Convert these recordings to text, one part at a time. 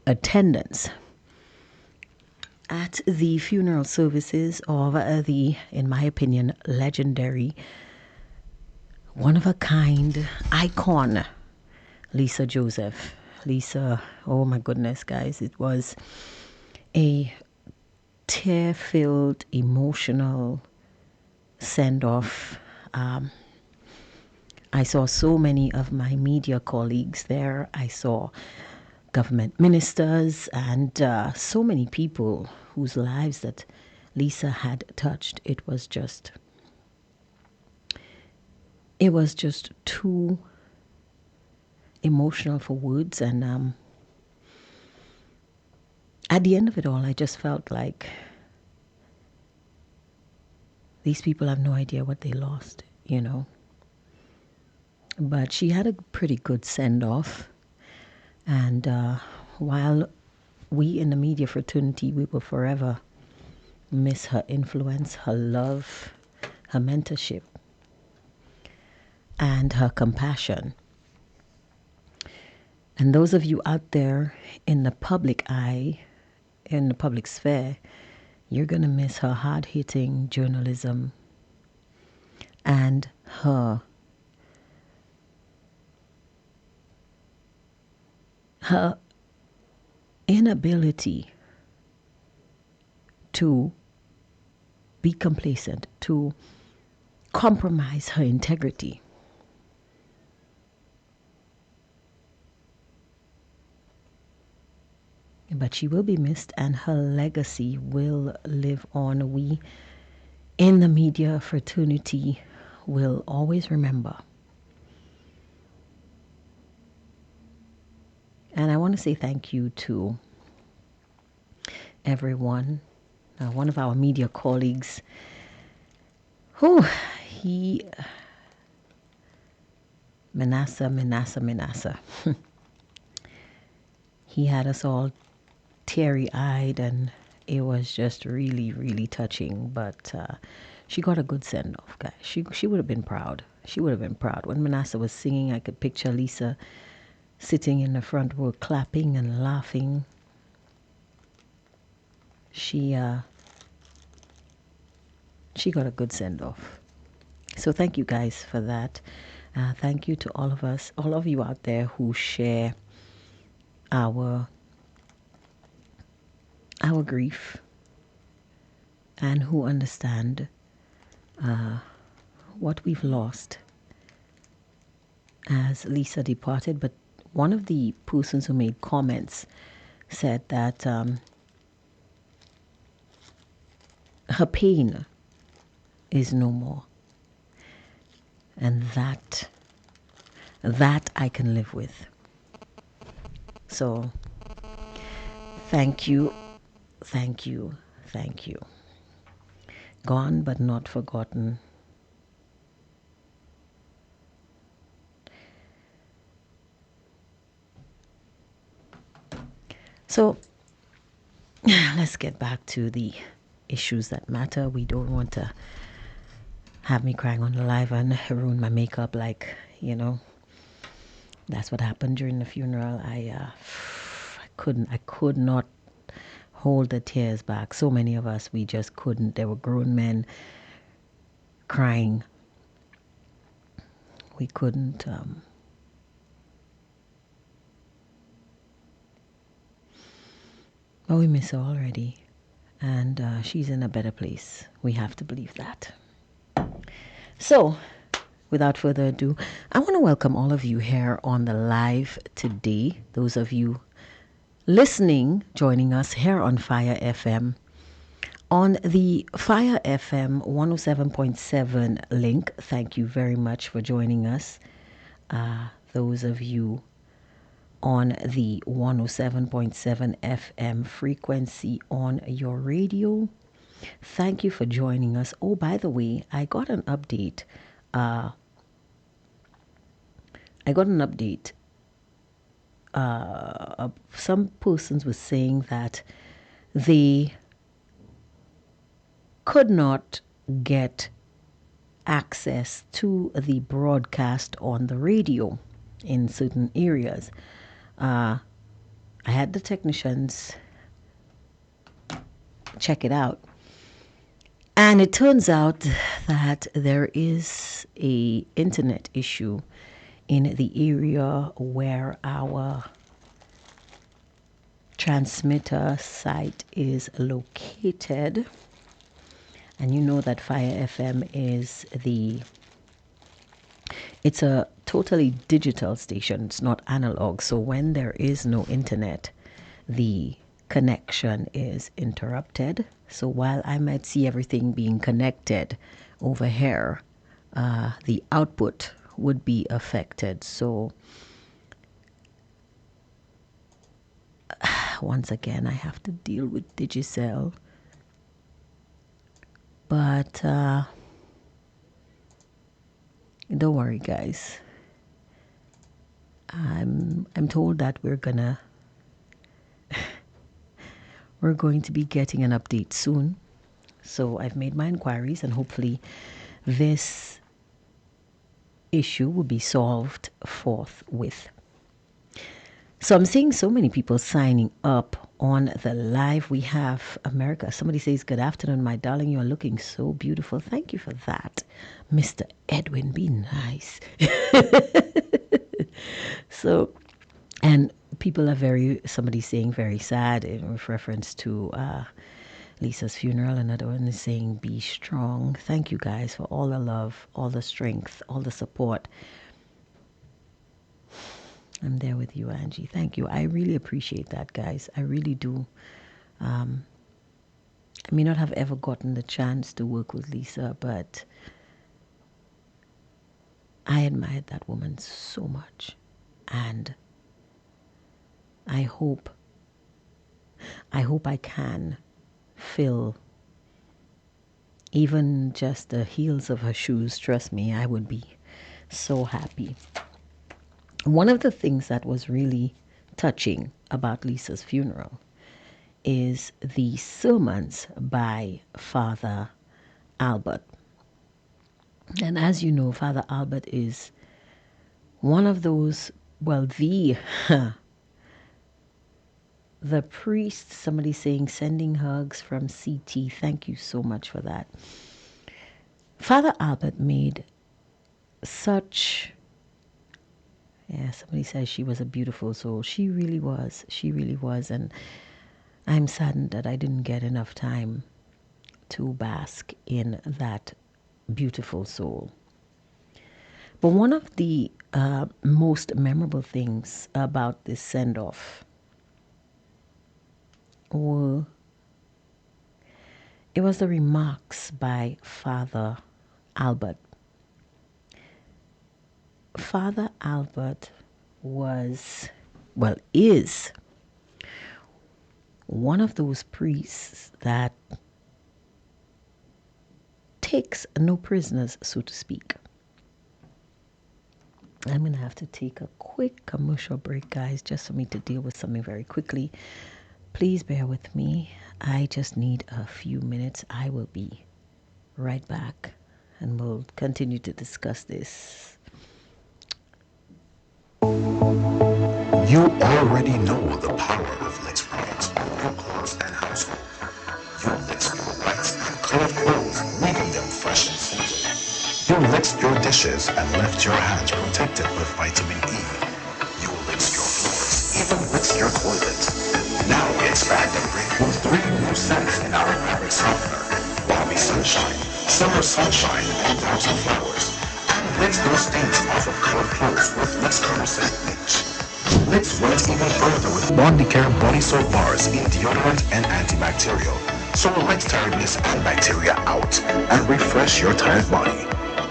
attendance at the funeral services of the, in my opinion, legendary, one of a kind icon, Lissa Joseph. Lissa, oh my goodness, guys, it was a tear filled, emotional send off. I saw so many of my media colleagues there. I saw government ministers and so many people whose lives that Lissa had touched. It was just too emotional for words. And at the end of it all, I just felt like these people have no idea what they lost, you know. But she had a pretty good send off. And while we in the media fraternity, we will forever miss her influence, her love, her mentorship, and her compassion. And those of you out there in the public eye, in the public sphere, you're going to miss her hard-hitting journalism and her inability to be complacent, to compromise her integrity. But she will be missed and her legacy will live on. We in the media fraternity will always remember. And I want to say thank you to everyone. One of our media colleagues, Manasseh. He had us all teary-eyed, and it was just really, really touching. But she got a good send-off, guys. She would have been proud. She would have been proud. When Manasseh was singing, I could picture Lissa sitting in the front row, clapping and laughing. She got a good send-off. So thank you guys for that. Thank you to all of you out there who share our grief and who understand what we've lost as Lissa departed. But one of the persons who made comments said that her pain is no more. And that I can live with. So thank you. Gone but not forgotten. So let's get back to the issues that matter. We don't want to have me crying on the live and ruin my makeup, like, you know. That's what happened during the funeral. I could not hold the tears back. So many of us, we just couldn't. There were grown men crying. We couldn't. But we miss her already. And she's in a better place. We have to believe that. So, without further ado, I want to welcome all of you here on the live today. Those of you listening, joining us here on Fire FM. On the Fire FM 107.7 link, thank you very much for joining us. Those of you on the 107.7 FM frequency on your radio, thank you for joining us. Oh, by the way, I got an update. Some persons were saying that they could not get access to the broadcast on the radio in certain areas. I had the technicians check it out. And it turns out that there is a internet issue in the area where our transmitter site is located. And you know that Fire FM is it's a totally digital station. It's not analog. So when there is no internet, the connection is interrupted. So while I might see everything being connected over here, the output would be affected. So once again, I have to deal with Digicel. But don't worry, guys. I'm told that we're going to be getting an update soon. So I've made my inquiries, and hopefully this issue will be solved forthwith. So I'm seeing so many people signing up on the live. We have America. Somebody says, "Good afternoon, my darling. You are looking so beautiful." Thank you for that, Mr. Edwin. Be nice. So, and people are somebody's saying very sad in reference to Lissa's funeral. Another one is saying, "Be strong." Thank you guys for all the love, all the strength, all the support. I'm there with you, Angie. Thank you. I really appreciate that, guys. I really do. I may not have ever gotten the chance to work with Lissa, but I admired that woman so much. And I hope I can fill even just the heels of her shoes. Trust me, I would be so happy. One of the things that was really touching about Lissa's funeral is the sermons by Father Albert. And as you know, Father Albert is one of those, well, the priest, somebody saying, "Sending hugs from CT." Thank you so much for that. Father Albert made such, somebody says she was a beautiful soul. She really was. She really was. And I'm saddened that I didn't get enough time to bask in that beautiful soul. But one of the most memorable things about this send-off was the remarks by Father Albert. Father Albert is one of those priests that takes no prisoners, so to speak. I'm going to have to take a quick commercial break, guys, just for me to deal with something very quickly. Please bear with me. I just need a few minutes. I will be right back, and we'll continue to discuss this. You already know the power of Lix products for your clothes and household. You lix your whites and colored clothes, leaving them fresh and smooth. You lixed your dishes and left your hands protected with vitamin E. You lixed your floors, even lixed your toilet. Now we expand and bring you 3 new scents in our fabric softener: Balmy Sunshine, Summer Sunshine, and Thousand Flowers. And lix those stains off of colored clothes with Lix Color Scent Bleach. Lix went even further with Body Care body soap bars in deodorant and antibacterial. So lix tiredness and bacteria out and refresh your tired body.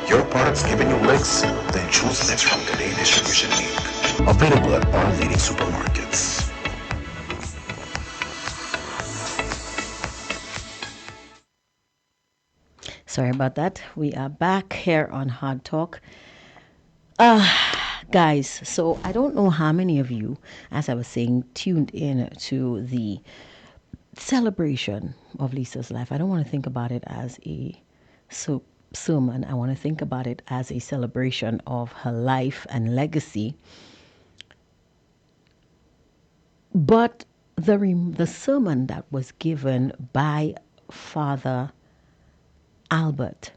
Your product's giving you licks? Then choose Lix from Today Distribution Inc. Available at all leading supermarkets. Sorry about that. We are back here on Hardtalk. Guys, so I don't know how many of you, as I was saying, tuned in to the celebration of Lissa's life. I don't want to think about it as a sermon. I want to think about it as a celebration of her life and legacy. But the sermon that was given by Father Albert,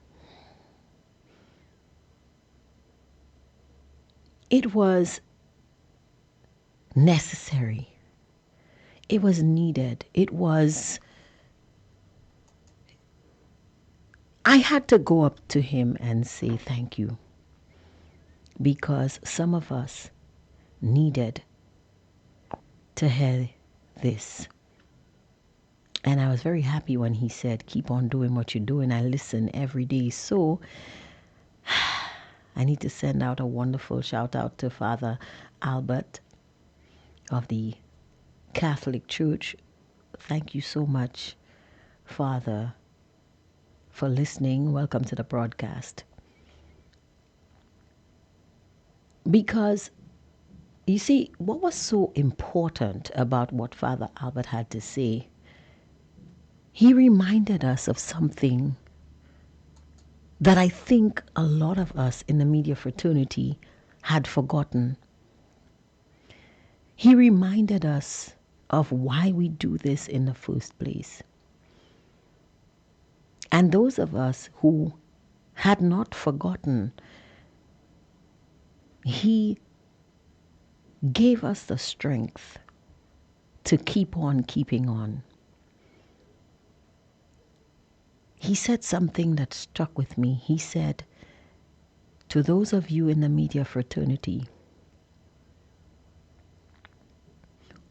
it was necessary. It was needed. I had to go up to him and say thank you, because some of us needed to hear this. And I was very happy when he said, keep on doing what you're doing. I listen every day. So I need to send out a wonderful shout out to Father Albert of the Catholic Church. Thank you so much, Father, for listening. Welcome to the broadcast. Because you see, what was so important about what Father Albert had to say, he reminded us of something that I think a lot of us in the media fraternity had forgotten. He reminded us of why we do this in the first place. And those of us who had not forgotten, he gave us the strength to keep on keeping on. He said something that struck with me. He said, to those of you in the media fraternity,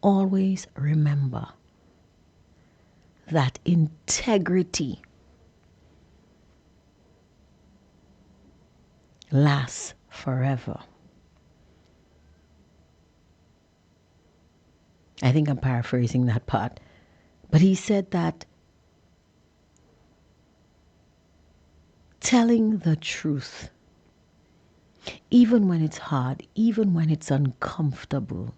always remember that integrity lasts forever. I think I'm paraphrasing that part. But he said that telling the truth, even when it's hard, even when it's uncomfortable,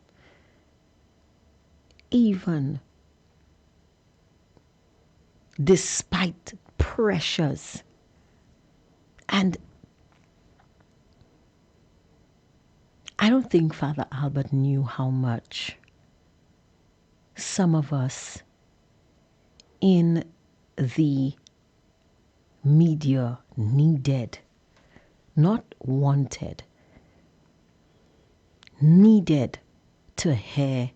even despite pressures, and I don't think Father Albert knew how much some of us in the media needed, not wanted, needed to hear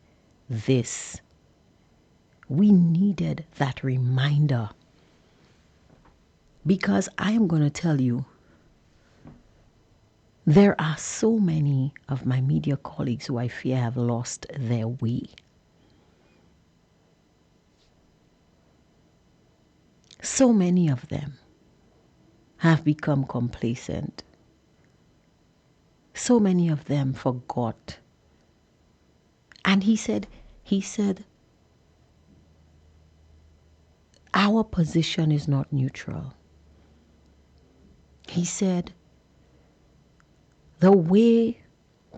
this. We needed that reminder. Because I am going to tell you, there are so many of my media colleagues who I fear have lost their way. So many of them have become complacent. So many of them forgot. And he said, our position is not neutral. He said, the way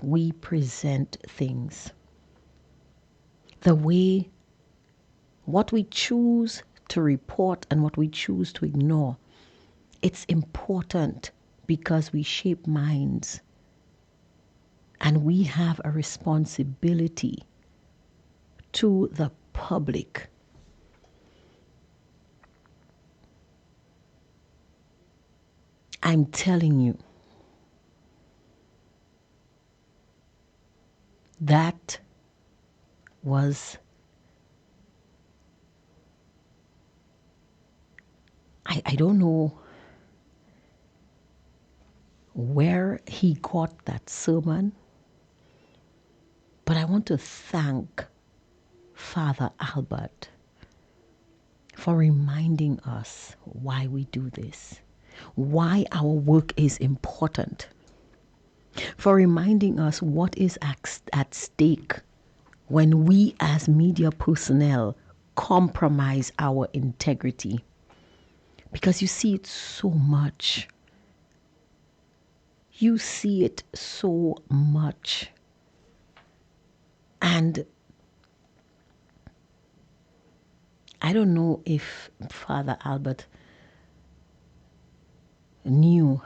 we present things, the way, what we choose to report and what we choose to ignore, it's important because we shape minds and we have a responsibility to the public. I'm telling you, that was, I don't know where he got that sermon, but I want to thank Father Albert for reminding us why we do this, why our work is important, for reminding us what is at stake when we as media personnel compromise our integrity. Because you see it so much. You see it so much. And I don't know if Father Albert knew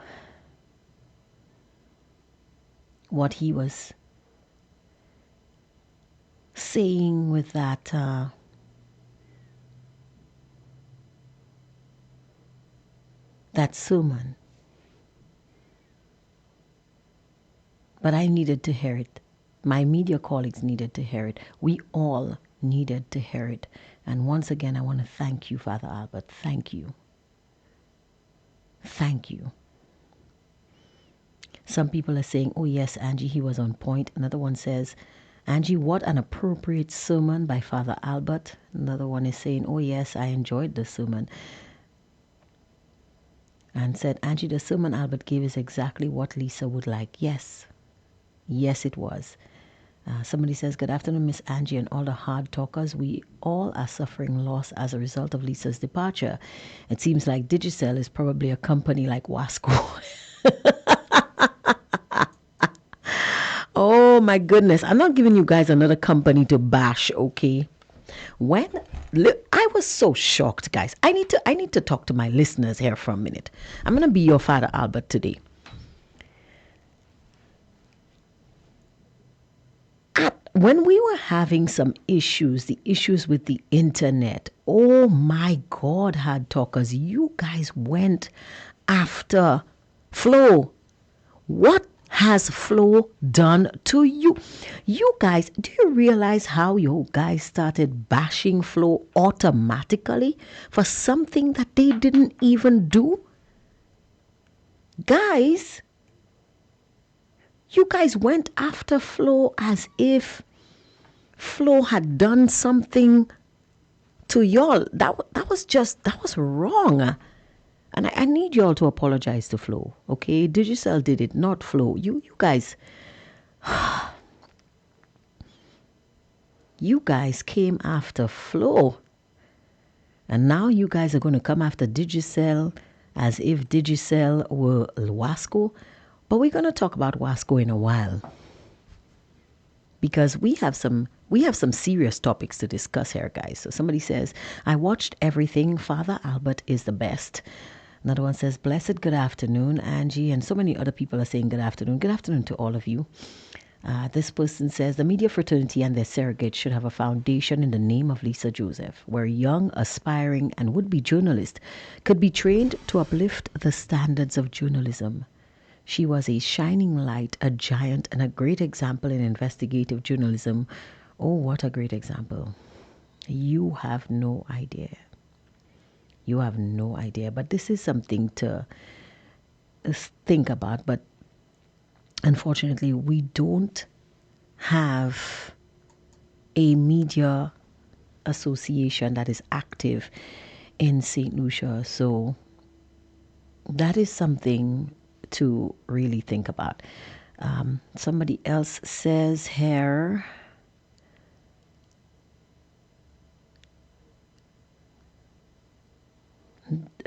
what he was saying with that sermon, but I needed to hear it. My media colleagues needed to hear it. We all needed to hear it. And once again, I want to thank you, Father Albert. Thank you. Thank you. Some people are saying, oh, yes, Angie, he was on point. Another one says, Angie, what an appropriate sermon by Father Albert. Another one is saying, oh, yes, I enjoyed the sermon. And said, Angie, the sermon Albert gave is exactly what Lissa would like. Yes. Yes, it was. Somebody says, good afternoon, Miss Angie and all the hard talkers. We all are suffering loss as a result of Lissa's departure. It seems like Digicel is probably a company like Wasco. Oh my goodness. I'm not giving you guys another company to bash, okay? When I was so shocked, guys. I need to talk to my listeners here for a minute. I'm going to be your Father Albert today. When we were having some issues, the issues with the internet, oh my God, hard talkers, you guys went after Flo. What has Flo done to you? You guys, do you realize how you guys started bashing Flo automatically for something that they didn't even do? Guys, you guys went after Flo as if Flo had done something to y'all. That was wrong. And I need y'all to apologize to Flo, okay? Digicel did it, not Flo. You guys, you guys came after Flo. And now you guys are going to come after Digicel as if Digicel were Wasco. But we're going to talk about Wasco in a while, because we have some serious topics to discuss here, guys. So somebody says, I watched everything. Father Albert is the best. Another one says, blessed good afternoon, Angie. And so many other people are saying good afternoon. Good afternoon to all of you. This person says, the media fraternity and their surrogates should have a foundation in the name of Lissa Joseph, where young, aspiring, and would-be journalists could be trained to uplift the standards of journalism. She was a shining light, a giant, and a great example in investigative journalism. Oh, what a great example. You have no idea. You have no idea. But this is something to think about. But unfortunately, we don't have a media association that is active in St. Lucia. So that is something to really think about. Somebody else says here,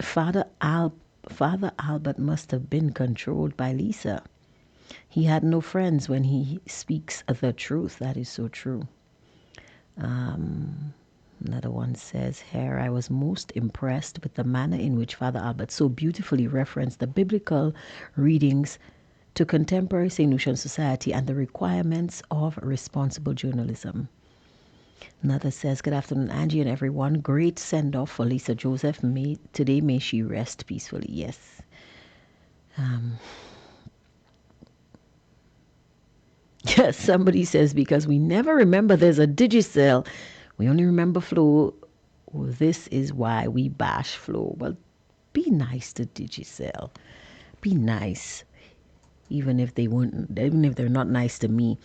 Father Albert must have been controlled by Lissa. He had no friends when he speaks the truth. That is so true. Another one says here, I was most impressed with the manner in which Father Albert so beautifully referenced the biblical readings to contemporary St. Lucian society and the requirements of responsible journalism. Another says, good afternoon, Angie and everyone. Great send-off for Lissa Joseph. Today may she rest peacefully. Yes. Yes, somebody says, because we never remember there's a Digicel. We only remember Flo. Well, this is why we bash Flo. Well, be nice to Digicel. Be nice. Even if they're not nice to me.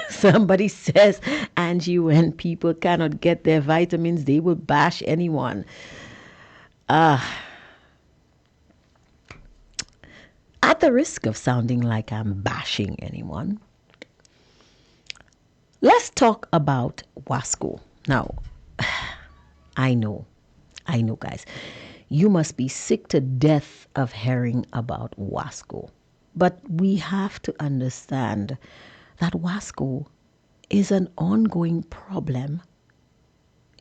Somebody says, Angie, when people cannot get their vitamins, they will bash anyone. At the risk of sounding like I'm bashing anyone, let's talk about Wasco. Now, I know, guys, you must be sick to death of hearing about Wasco. But we have to understand that Wasco is an ongoing problem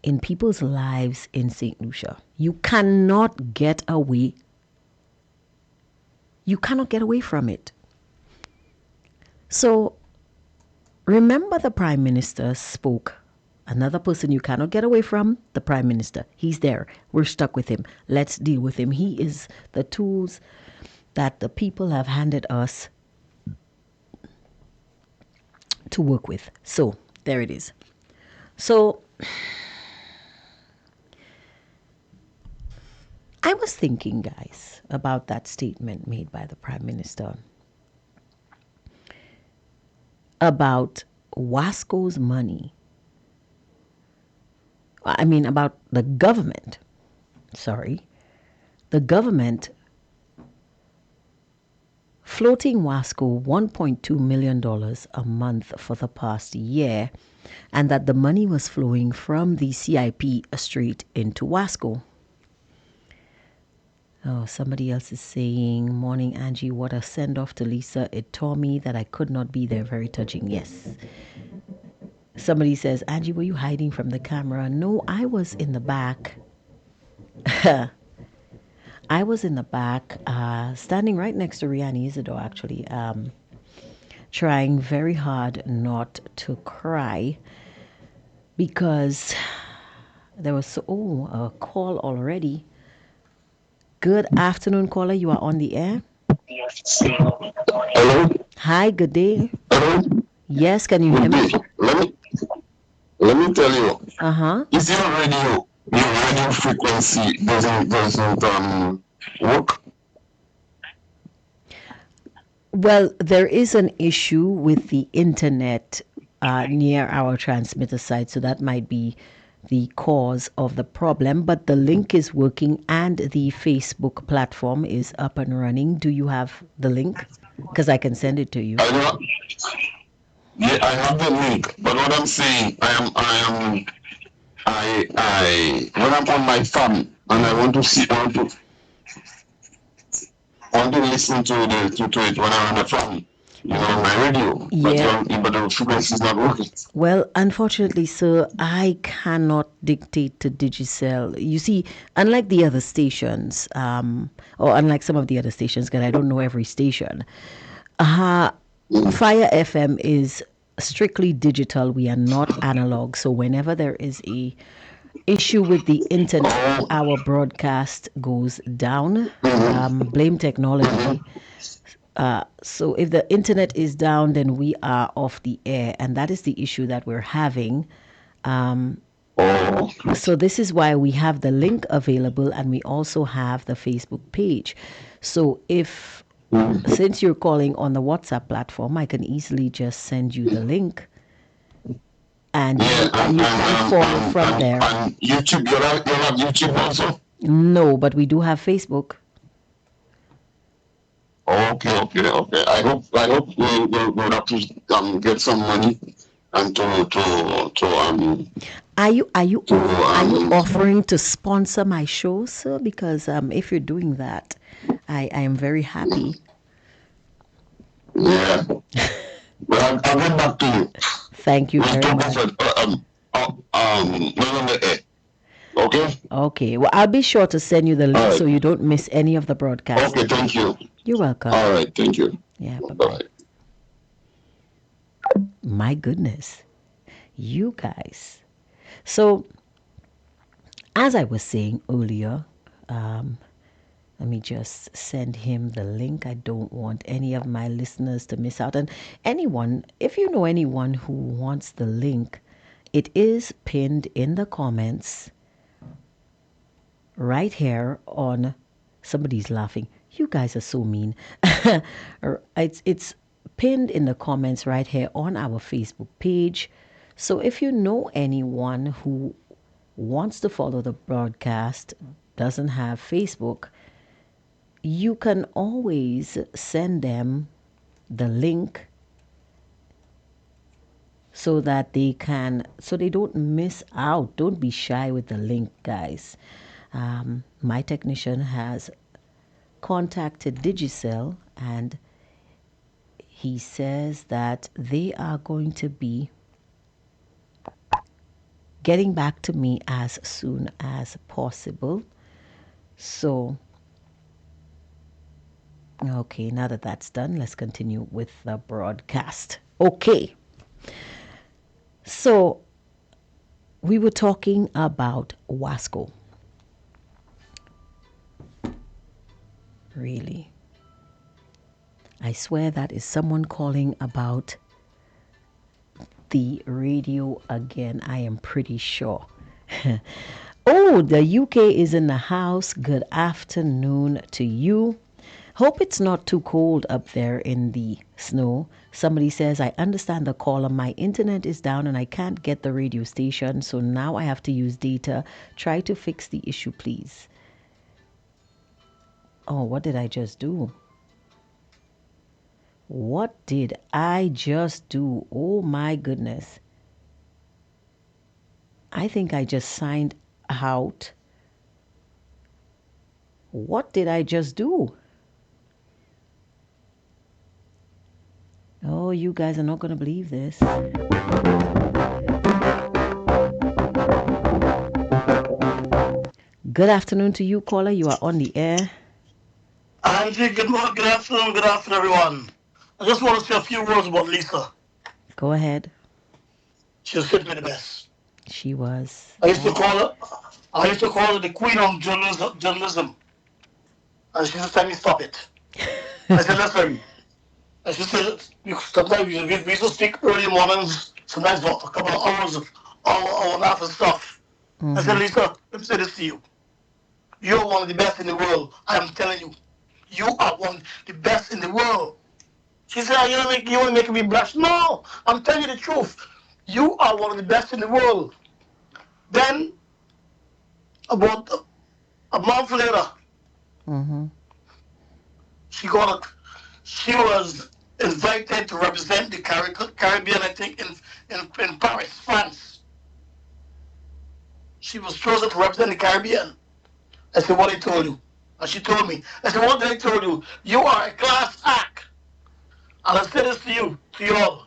in people's lives in St. Lucia. You cannot get away. You cannot get away from it. So Remember, the Prime Minister spoke. Another person you cannot get away from, the Prime Minister. He's there. We're stuck with him. Let's deal with him. He is the tools that the people have handed us to work with. So, there it is. So, I was thinking, guys, about that statement made by the Prime Minister about Wasco's money. I mean, about the government. Sorry. The government floating Wasco $1.2 million a month for the past year, and that the money was flowing from the CIP straight into Wasco. Oh, somebody else is saying, morning, Angie, what a send off to Lisa. It tore me that I could not be there. Very touching. Yes. Somebody says, Angie, were you hiding from the camera? No, I was in the back. I was in the back, standing right next to Rihanna Isidore, actually, trying very hard not to cry because there was, a call already. Good afternoon, caller. You are on the air. Hello? Hi, good day. Hello? Yes, can you hear me? Let me tell you. Uh-huh. Is your radio frequency doesn't work? Well, there is an issue with the internet near our transmitter site, so that might be the cause of the problem. But the link is working and the Facebook platform is up and running. Do you have the link? Because I can send it to you. Yeah, I have the link, but what I'm saying, when I'm on my phone and I want to listen to it when I'm on the phone, on my radio. Yeah. But the frequency is not working. Well, unfortunately, sir, I cannot dictate to Digicel. You see, unlike the other stations, or unlike some of the other stations, because I don't know every station, Fire FM is strictly digital. We are not analog. So whenever there is a issue with the internet, our broadcast goes down. Blame technology. So if the internet is down, then we are off the air, and that is the issue that we're having. So this is why we have the link available, and we also have the Facebook page. So since you're calling on the WhatsApp platform, I can easily just send you the link, and you can follow from there. And YouTube, you have YouTube also? No, but we do have Facebook. Okay. I hope we'll have to get some money and to Are you offering to sponsor my show, sir? Because if you're doing that, I am very happy. Yeah. But I'll get back to you. Thank you very much. Okay. Okay. Well, I'll be sure to send you the link so you don't miss any of the broadcasts. Okay. Thank you. You're welcome. All right. Thank you. Yeah. Bye-bye. My goodness, you guys. So, as I was saying earlier, let me just send him the link. I don't want any of my listeners to miss out. And anyone, if you know anyone who wants the link, it is pinned in the comments right here on. Somebody's laughing. You guys are so mean. It's pinned in the comments right here on our Facebook page. So if you know anyone who wants to follow the broadcast, doesn't have Facebook, you can always send them the link so that they don't miss out. Don't be shy with the link, guys. My technician has contacted Digicel, and he says that they are going to be getting back to me as soon as possible. So, okay, now that that's done, let's continue with the broadcast. Okay. So we were talking about Wasco. Really? I swear that is someone calling about the radio again. I am pretty sure. Oh, the UK is in the house. Good afternoon to you. Hope it's not too cold up there in the snow. Somebody says, I understand the caller. My internet is down and I can't get the radio station, so now I have to use data. Try to fix the issue, please. Oh, what did I just do? What did I just do? Oh my goodness. I think I just signed out. What did I just do? Oh, you guys are not going to believe this. Good afternoon to you, caller. You are on the air. Angie, good morning, good afternoon, everyone. I just want to say a few words about Lissa. Go ahead. She was simply the best. She was. I used to call her the queen of journalism. And she used to tell me, stop it. I said, listen. And she said, sometimes we used to speak early mornings, sometimes for a couple of hours, hour and a half and stuff. I said, Lissa, let me say this to you. You're one of the best in the world. I am telling you. You are one of the best in the world. She said, you want to make me blush. No, I'm telling you the truth. You are one of the best in the world. Then, about a month later, she was invited to represent the Caribbean, I think, in Paris, France. She was chosen to represent the Caribbean. I said, what I told you? And she told me. I said, what did I tell you? You are a class act. And I said this to you all.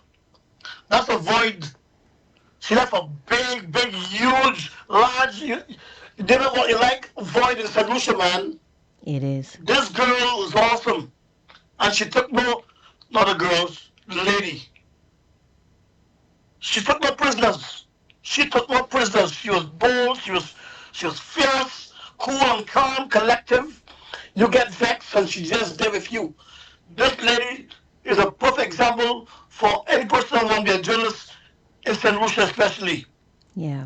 That's a void. She left a big, huge, large, you know what you like? Void in St. Lucia, man. It is. This girl is awesome. And she took not the girls, the lady. She took no prisoners. She was bold, she was fierce, cool and calm, collective. You get vexed and she just there with you. This lady is a perfect example for any person who wants to be a journalist in St. Lucia especially. Yeah.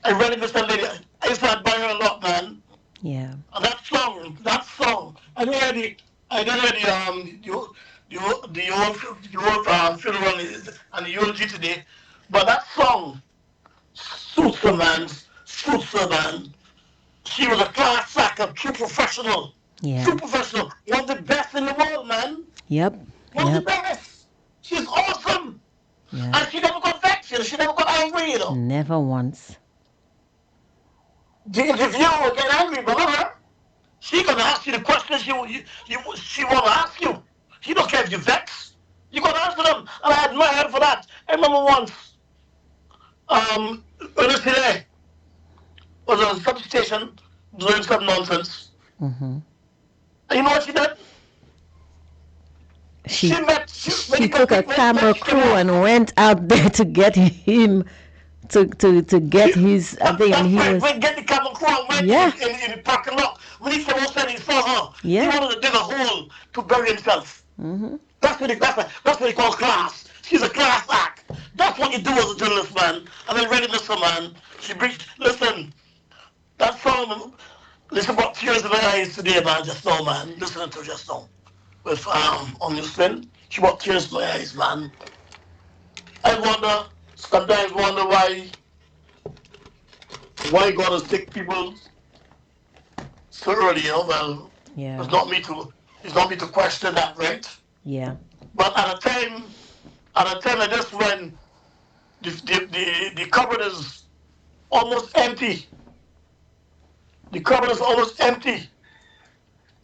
I really miss that lady. I used to admire her a lot, man. Yeah. And that song. I didn't hear the old funeral and the eulogy today, but that song suits her, man. She was a class act, a true professional. Yeah. True professional. One of the best in the world, man. Yep. One of the best. She's awesome. Yeah. And she never got vexed, she never got angry, Never once. The interviewer will get angry, but her, she gonna ask you the questions she want to ask you. She don't care if you vex. You gonna answer them, and I admire her for that. I remember once, Ernest Hilaire was on a substation doing some nonsense. And you know what she did? She took a camera crew and went out there to get him to get his thing, and he was get the camera crew and went in the parking lot. When he came outside, he saw her. Yeah. He wanted to dig a hole to bury himself. That's what they call class. She's a class act. That's what you do as a journalist, man. And I really miss her, man. Listen, that song, listen brought tears in my eyes today, man, just now, man. Listening to her just now. With on your spin, she brought tears in my eyes, man. Sometimes wonder why God has take people so early, Well, yeah. It's not me to question that, right? Yeah. But at a time like this when the cupboard is almost empty. The cupboard is almost empty.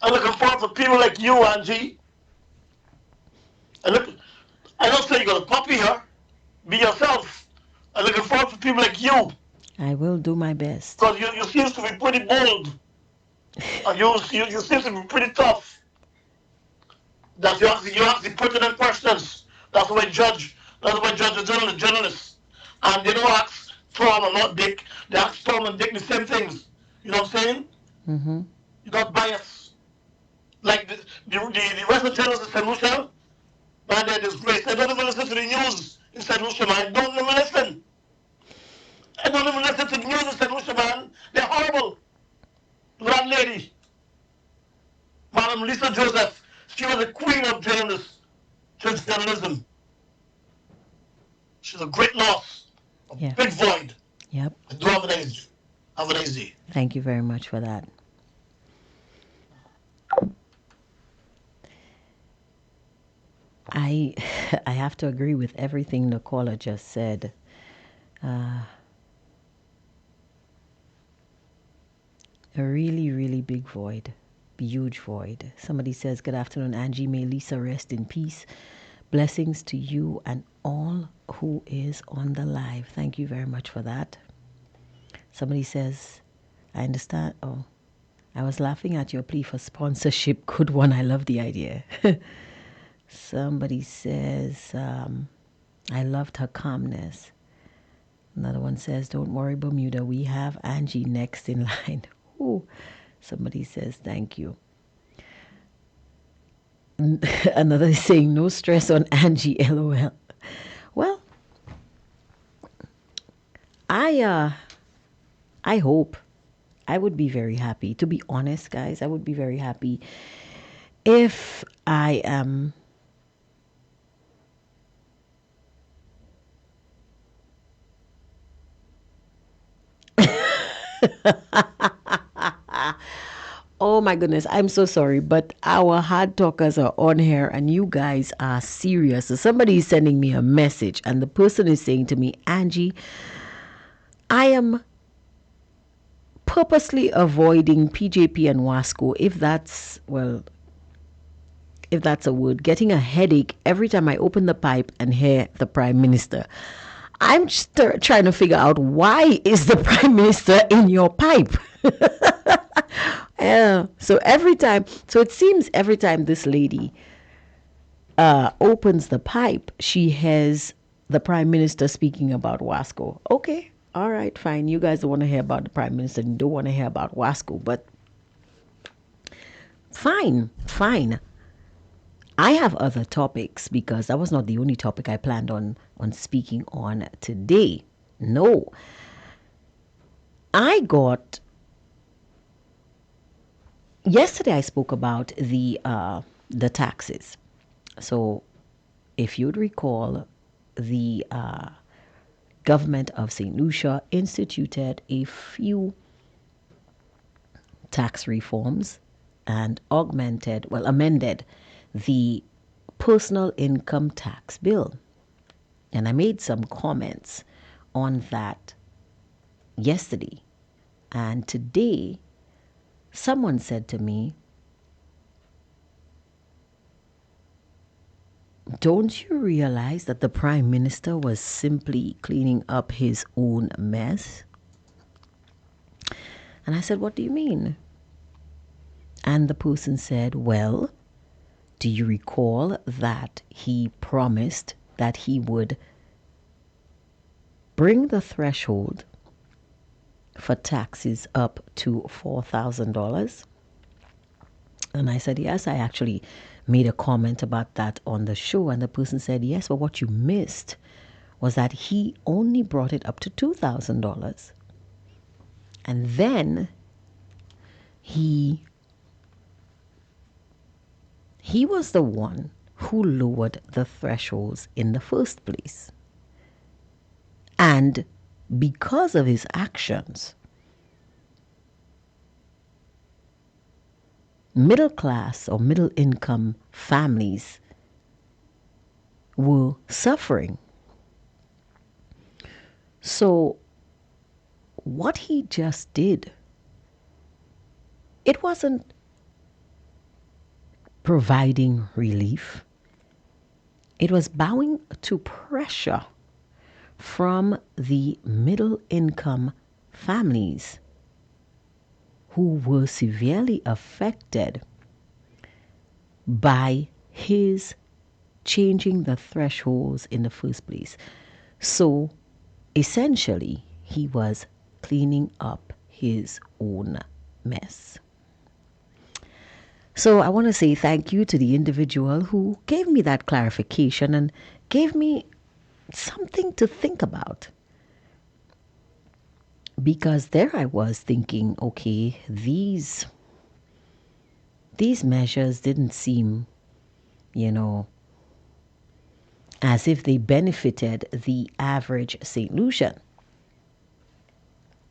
I'm looking forward for people like you, Angie. I don't say you're gonna copy her. Be yourself. I'm looking forward for people like you. I will do my best. Because you seem to be pretty bold. And you seem to be pretty tough. That you ask the pertinent questions. That's why judge That's why judge the journalists. And they don't ask Tom and not Dick. They ask Tom and Dick the same things. You know what I'm saying? Mm-hmm. You're not biased. Like the rest of the journalists in St. Lucia, man, they're disgraced. They don't even listen to the news in St. Lucia, man. Don't even listen. I don't even listen to the news in St. Lucia, man. They're horrible. Landlady, Madam Lissa Joseph, she was the queen of journalism. She's a great loss, a Yeah. big void. Yep. And do have a nice day. Have a nice day. Thank you very much for that. I I have to agree with everything the caller just said. A really, really big void. Huge void. Somebody says, "Good afternoon, Angie. May Lisa rest in peace. Blessings to you and all who is on the live." Thank you very much for that. Somebody says, "I understand." Oh, I was laughing at your plea for sponsorship. Good one. I love the idea. Somebody says, "I loved her calmness." Another one says, "Don't worry, Bermuda. We have Angie next in line." Ooh. Somebody says, "Thank you." Another is saying, "No stress on Angie, LOL." Well, I hope, I would be very happy. To be honest, guys, I would be very happy if I am oh my goodness, I'm so sorry, but our hard talkers are on here and you guys are serious. So somebody is sending me a message and the person is saying to me, "Angie, I am purposely avoiding PJP and Wasco, if that's, well, if that's a word, getting a headache every time I open the pipe and hear the Prime Minister." I'm just trying to figure out, why is the Prime Minister in your pipe? So it seems every time this lady opens the pipe, she has the Prime Minister speaking about Wasco. Okay, all right, fine. You guys don't want to hear about the Prime Minister and don't want to hear about Wasco, but fine. I have other topics because that was not the only topic I planned on speaking on today. No. Yesterday I spoke about the taxes. So if you'd recall, the government of St. Lucia instituted a few tax reforms and amended the personal income tax bill. And I made some comments on that yesterday. And today, someone said to me, "Don't you realize that the Prime Minister was simply cleaning up his own mess?" And I said, "What do you mean?" And the person said, "Well, do you recall that he promised that he would bring the threshold for taxes up to $4,000? And I said, "Yes, I actually made a comment about that on the show." And the person said, "Yes, but what you missed was that he only brought it up to $2,000. And then he was the one who lowered the thresholds in the first place. And because of his actions, middle class or middle income families were suffering." So what he just did, it wasn't providing relief. It was bowing to pressure from the middle income families who were severely affected by his changing the thresholds in the first place. So essentially, he was cleaning up his own mess. So I want to say thank you to the individual who gave me that clarification and gave me something to think about. Because there I was thinking, okay, these measures didn't seem, as if they benefited the average St. Lucian.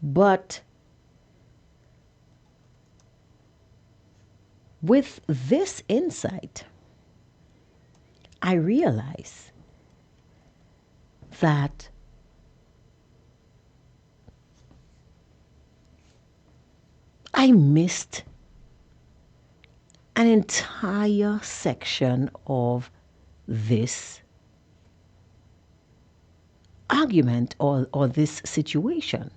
But with this insight, I realize that I missed an entire section of this argument or this situation.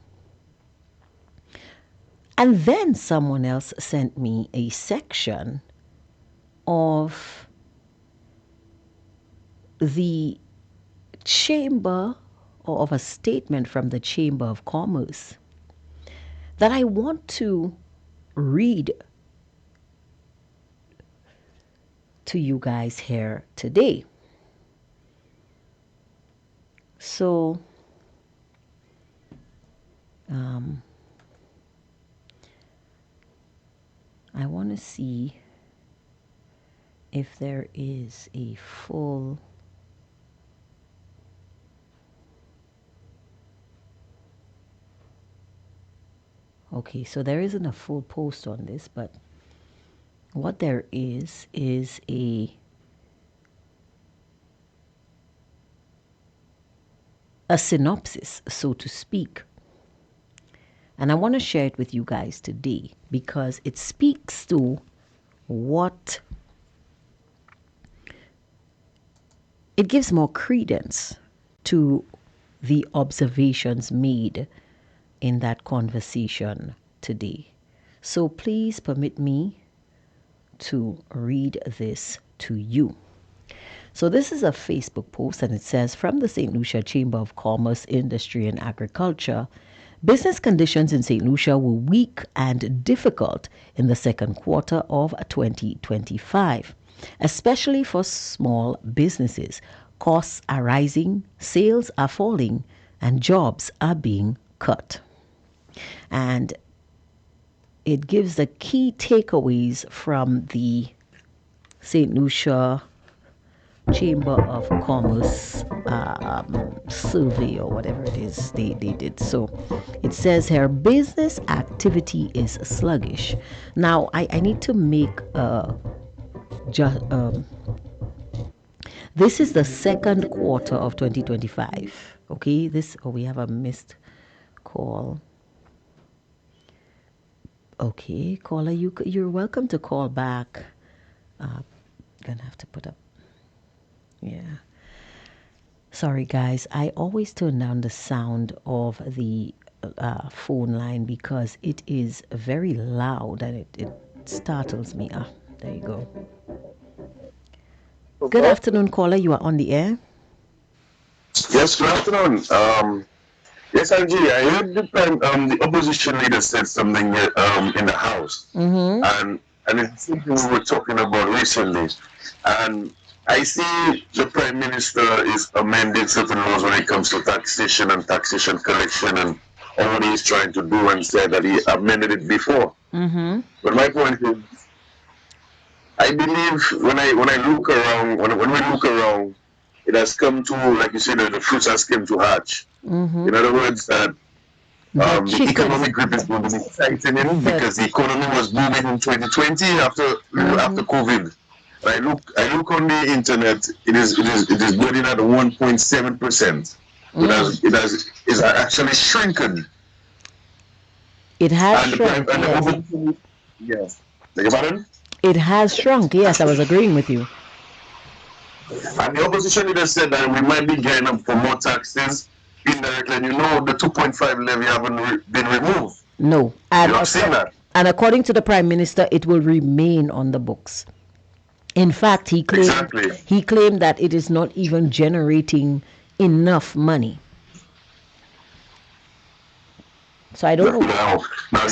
And then someone else sent me a section of the chamber or of a statement from the Chamber of Commerce that I want to read to you guys here today. So, I want to see if there is a full okay, so there isn't a full post on this, but what there is a synopsis, so to speak. And I want to share it with you guys today because it speaks to what it gives more credence to the observations made in that conversation today. So please permit me to read this to you. So this is a Facebook post and it says, from the St. Lucia Chamber of Commerce, Industry and Agriculture, business conditions in St. Lucia were weak and difficult in the second quarter of 2025, especially for small businesses. Costs are rising, sales are falling, and jobs are being cut. And it gives the key takeaways from the St. Lucia Chamber of Commerce survey or whatever it is they did. So it says here, business activity is sluggish. Now I need to make this is the second quarter of 2025. Okay, we have a missed call. Okay, caller, you're welcome to call back. Gonna have to put up. Yeah. Sorry, guys. I always turn down the sound of the phone line because it is very loud and it startles me. There you go. Good afternoon, caller. You are on the air. Yes, good afternoon. Yes, Angie, I heard the opposition leader said something in the House, and it's something we were talking about recently. And I see the Prime Minister is amending certain laws when it comes to taxation and taxation collection and all what he's trying to do, and said that he amended it before. But my point is, I believe when I look around, when we look around, it has come to, like you said, the fruits has come to hatch. In other words, that the economic grip is going to be tightening because the economy was booming in 2020 after COVID. I look on the internet. It is building at 1.7%. It has actually shrunken. It has shrunk. Yes. Beg your pardon? It has shrunk. Yes, I was agreeing with you. And the opposition leader said that we might be getting up for more taxes indirectly. And the 2.5 levy haven't been removed. No. And you have seen that. And according to the Prime Minister, it will remain on the books. In fact, Exactly. he claimed that it is not even generating enough money. So I don't know. Now, now,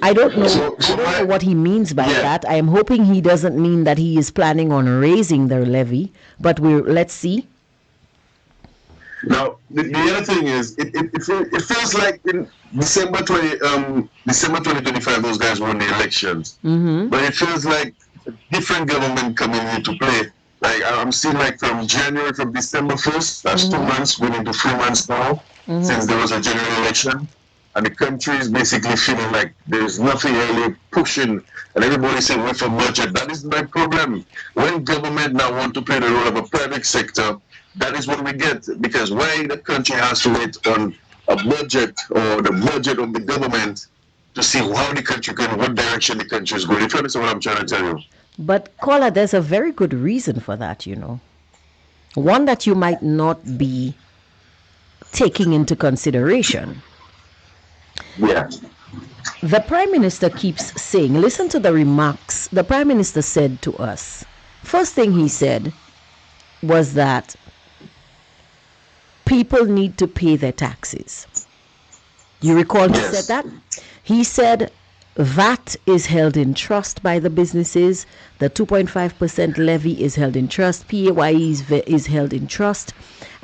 I don't know. so, I so don't know my, what he means by yeah. that. I am hoping he doesn't mean that he is planning on raising their levy. But let's see. Now, the other thing is, it feels like in December 2025, those guys won the elections. Mm-hmm. But it feels like a different government coming into play. Like I'm seeing like from December 1st, that's 2 months, going into 3 months now, since there was a general election. And the country is basically feeling like there's nothing really pushing, and everybody's saying wait for budget. That is my problem. When government now want to play the role of a private sector, that is what we get. Because why the country has to wait on a budget or the budget of the government to see how the country can, what direction the country is going. If you understand what I'm trying to tell you. But Caller, there's a very good reason for that, you know. One that you might not be taking into consideration. Yeah. The Prime Minister keeps saying, listen to the remarks the Prime Minister said to us. First thing he said was that people need to pay their taxes. You recall he said that? He said VAT is held in trust by the businesses. The 2.5% levy is held in trust. PAYE is held in trust.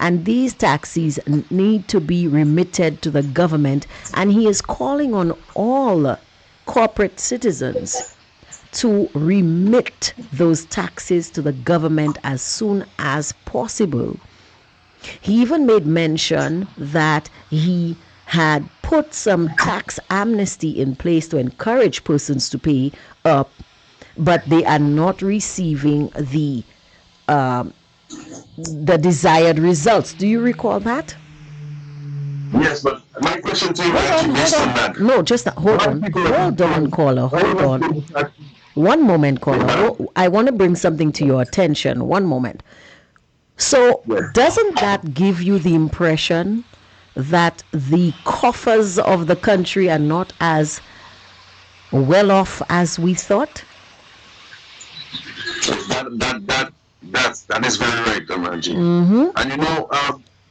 And these taxes need to be remitted to the government. And he is calling on all corporate citizens to remit those taxes to the government as soon as possible. He even made mention that he had put some tax amnesty in place to encourage persons to pay up, but they are not receiving the desired results. Do you recall that? Yes, but my question to you is actually based on that. No, just hold on, caller. Hold on. One moment, caller. I want to bring something to your attention. One moment. So, doesn't that give you the impression that the coffers of the country are not as well off as we thought? That is very right, Amanji. Mm-hmm. And you know,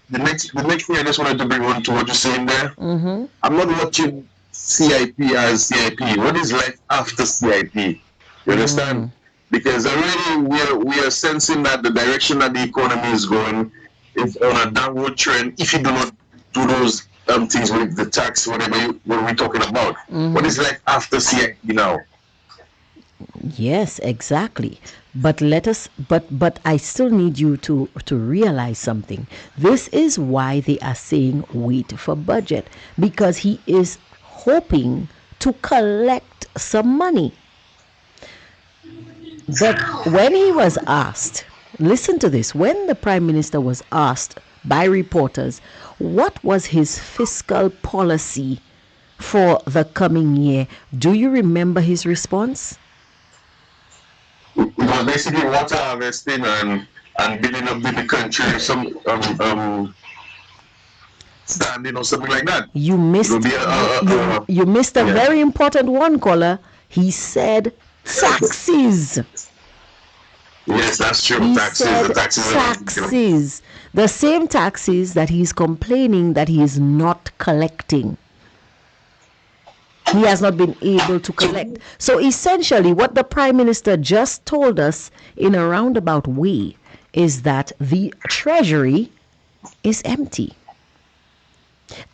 the next thing I just wanted to bring on to what you're saying there. Mm-hmm. I'm not watching CIP as CIP. What is life after CIP? You understand? Mm-hmm. Because already we are sensing that the direction that the economy is going is on a downward trend. If you do not do those things with the tax, what we're talking about. Mm-hmm. What is life after CIP now? Yes, exactly. But but I still need you to realize something. This is why they are saying wait for budget, because he is hoping to collect some money. But when he was asked, listen to this, when the Prime Minister was asked by reporters what was his fiscal policy for the coming year, do you remember his response? It was basically water harvesting and building up the country, some standing or something like that. You missed you missed a very important one, caller. He said taxes. Yes, that's true. He taxes. said The taxes. The same taxes that he's complaining that he is not collecting. He has not been able to collect. So essentially what the Prime Minister just told us in a roundabout way is that the treasury is empty.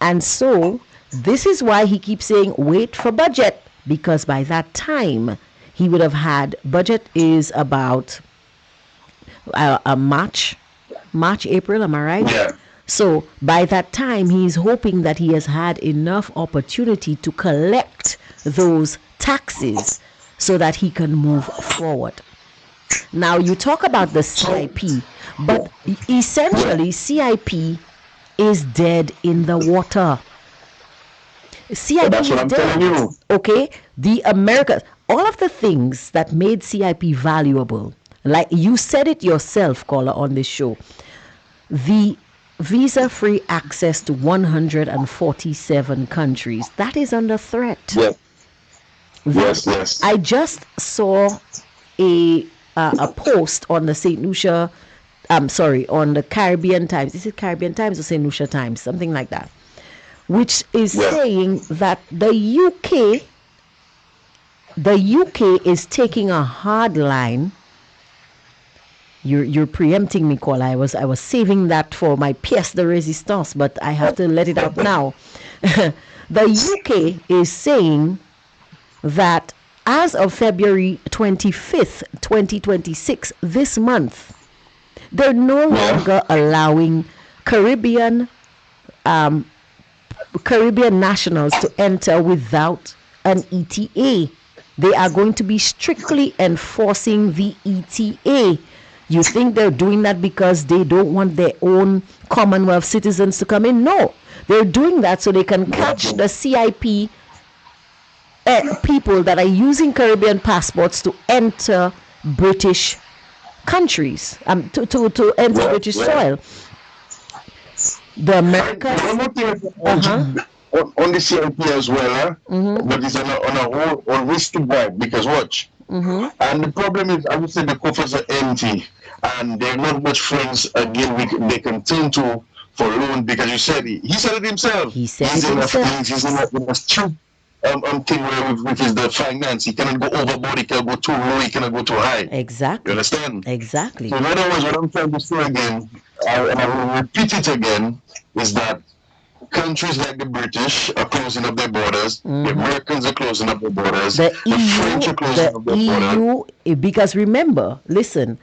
And so this is why he keeps saying wait for budget, because by that time he would have had, budget is about March, April, am I right? Yeah. So by that time, he's hoping that he has had enough opportunity to collect those taxes so that he can move forward. Now, you talk about the CIP, but essentially CIP is dead in the water. CIP That's what I'm telling you. Okay? All of the things that made CIP valuable, like you said it yourself, caller, on this show, the visa-free access to 147 countries, that is under threat. Yes. Yes. I just saw a post on the St. Lucia, on the Caribbean Times. Is it Caribbean Times or St. Lucia Times? Something like that. Which is saying that the UK is taking a hard line. You're preempting me, Kola. I was saving that for my pièce de résistance, but I have to let it out now. The UK is saying that as of February 25th, 2026, this month, they're no longer allowing Caribbean nationals to enter without an ETA. They are going to be strictly enforcing the ETA. You think they're doing that because they don't want their own Commonwealth citizens to come in? No, they're doing that so they can catch the CIP people that are using Caribbean passports to enter British countries, to enter British soil. The Americans. On the CIP as well, but it's on risk to bribe, because watch. And the problem is, I would say the coffers are empty, and they're not much friends again they can turn to for loan, because he said it himself. He's in a strict thing where with his the finance, he cannot go overboard, he cannot go too low, he cannot go too high. Exactly. You understand? Exactly. So in other words, what I'm trying to say again, and I will repeat it again, is that countries like the British are closing up their borders. The Americans are closing up their borders. The French are closing up their borders. Because remember, listen,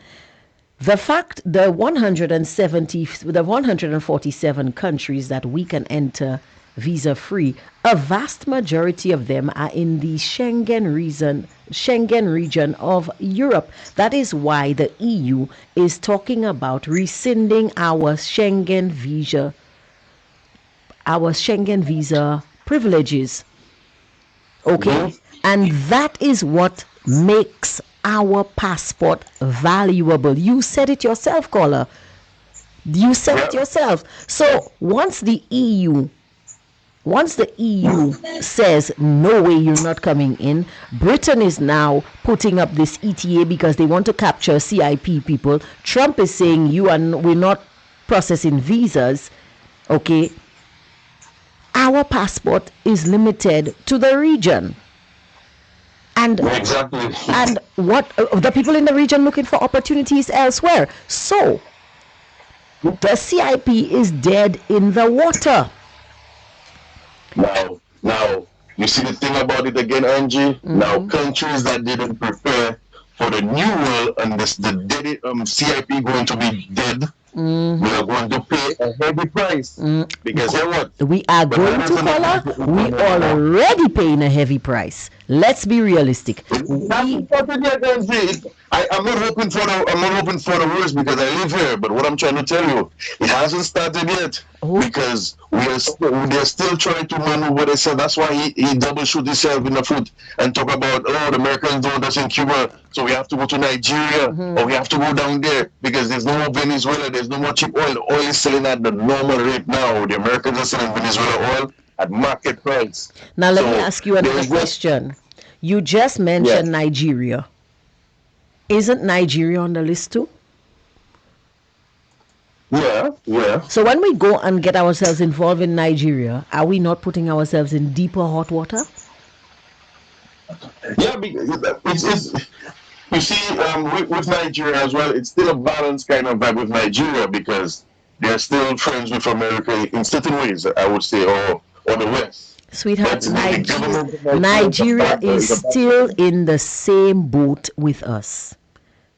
the fact the 147 countries that we can enter visa free, a vast majority of them are in the Schengen region of Europe. That is why the EU is talking about rescinding our Schengen visa privileges. Okay? And that is what makes our passport valuable. You said it yourself, caller. You said it yourself. So once the EU says no way, you're not coming in, Britain is now putting up this ETA because they want to capture CIP people. Trump is saying we're not processing visas. Okay, our passport is limited to the region. And and what the people in the region looking for opportunities elsewhere. So the CIP is dead in the water. Now, you see the thing about it again, Angie. Now, countries that didn't prepare for the new world and the CIP going to be dead, we are going to pay a heavy price. Because what? We are going to, Paula. We are already paying a heavy price. Let's be realistic. I'm not hoping for the worst because I live here. But what I'm trying to tell you, it hasn't started yet because they're still trying to maneuver. They said that's why he double shoot himself in the foot and talk about the Americans don't us in Cuba, so we have to go to Nigeria or we have to go down there because there's no more Venezuela, there's no more cheap oil. Oil is selling at the normal rate now. The Americans are selling Venezuela oil at market price. Now let me ask you another question. You just mentioned Nigeria. Isn't Nigeria on the list too? Yeah. So when we go and get ourselves involved in Nigeria, are we not putting ourselves in deeper hot water? Yeah, because you see, with Nigeria as well, it's still a balanced kind of vibe with Nigeria because they're still friends with America in certain ways, I would say, or the West. Sweetheart, Nigeria is still in the same boat with us.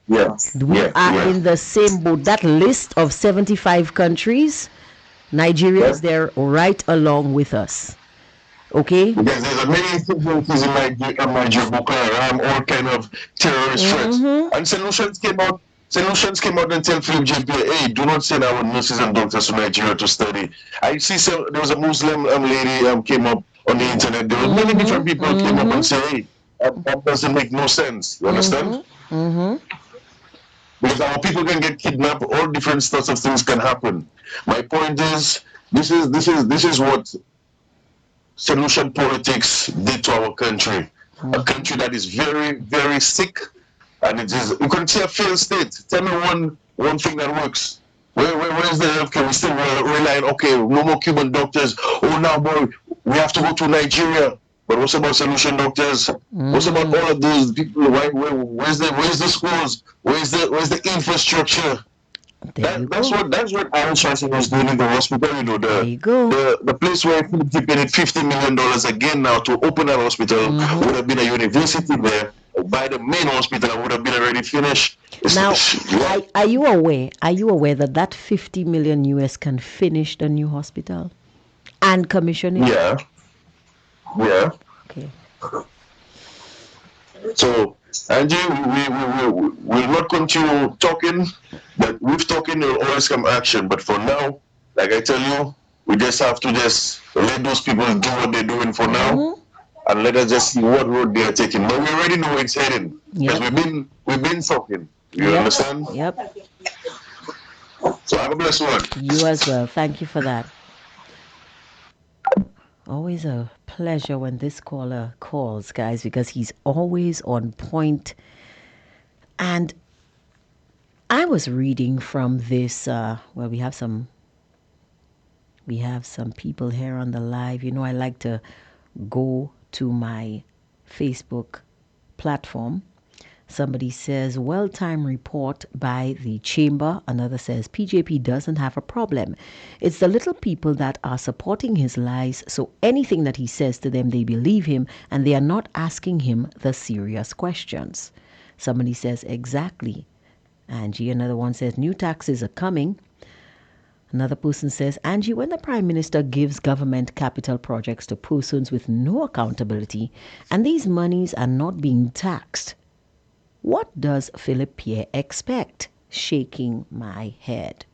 Yes. We are in the same boat. That list of 75 countries, Nigeria is there right along with us. Okay? Because there's many incidents in Nigeria, Boko Haram, all kind of terrorist threats. And solutions came out and tell Philip JP, hey, do not send our nurses and doctors to Nigeria to study. I see there was a Muslim lady came up on the internet. There were many different people came up and say, hey, that doesn't make no sense. You understand? Because our people can get kidnapped, all different sorts of things can happen. My point is, this is what solution politics did to our country. A country that is very, very sick, and it is, you could see a failed state. Tell me one thing that works. Where's the healthcare? We still relying, okay, no more Cuban doctors. Oh, now, boy, we have to go to Nigeria. But what's about solution doctors? What's about all of those people? Where's the schools? Where's the infrastructure? That's what Aaron Johnson was doing in the hospital. You know, there you go. the place where he paid $50 million again now to open that hospital would have been a university there. By the main hospital, would have been already finished. Now, are you aware? Are you aware that 50 million US can finish the new hospital and commission it? Yeah. Yeah. Okay. So, Angie, we will not continue talking, but with talking, there will always come action. But for now, like I tell you, we just have to just let those people do what they're doing for now, and let us just see what road they are taking. But we already know it's heading because we've been talking. You understand? Yep. So have a blessed one. You as well. Thank you for that. Always a pleasure when this caller calls, guys, because he's always on point. And I was reading from this. We have some people here on the live. You know, I like to go to my Facebook platform. Somebody says, well-timed report by the chamber. Another says, PJP doesn't have a problem. It's the little people that are supporting his lies, so anything that he says to them, they believe him, and they are not asking him the serious questions. Somebody says, exactly. Angie, another one says, new taxes are coming. Another person says, Angie, when the Prime Minister gives government capital projects to persons with no accountability, and these monies are not being taxed, what does Philip Pierre expect? Shaking my head.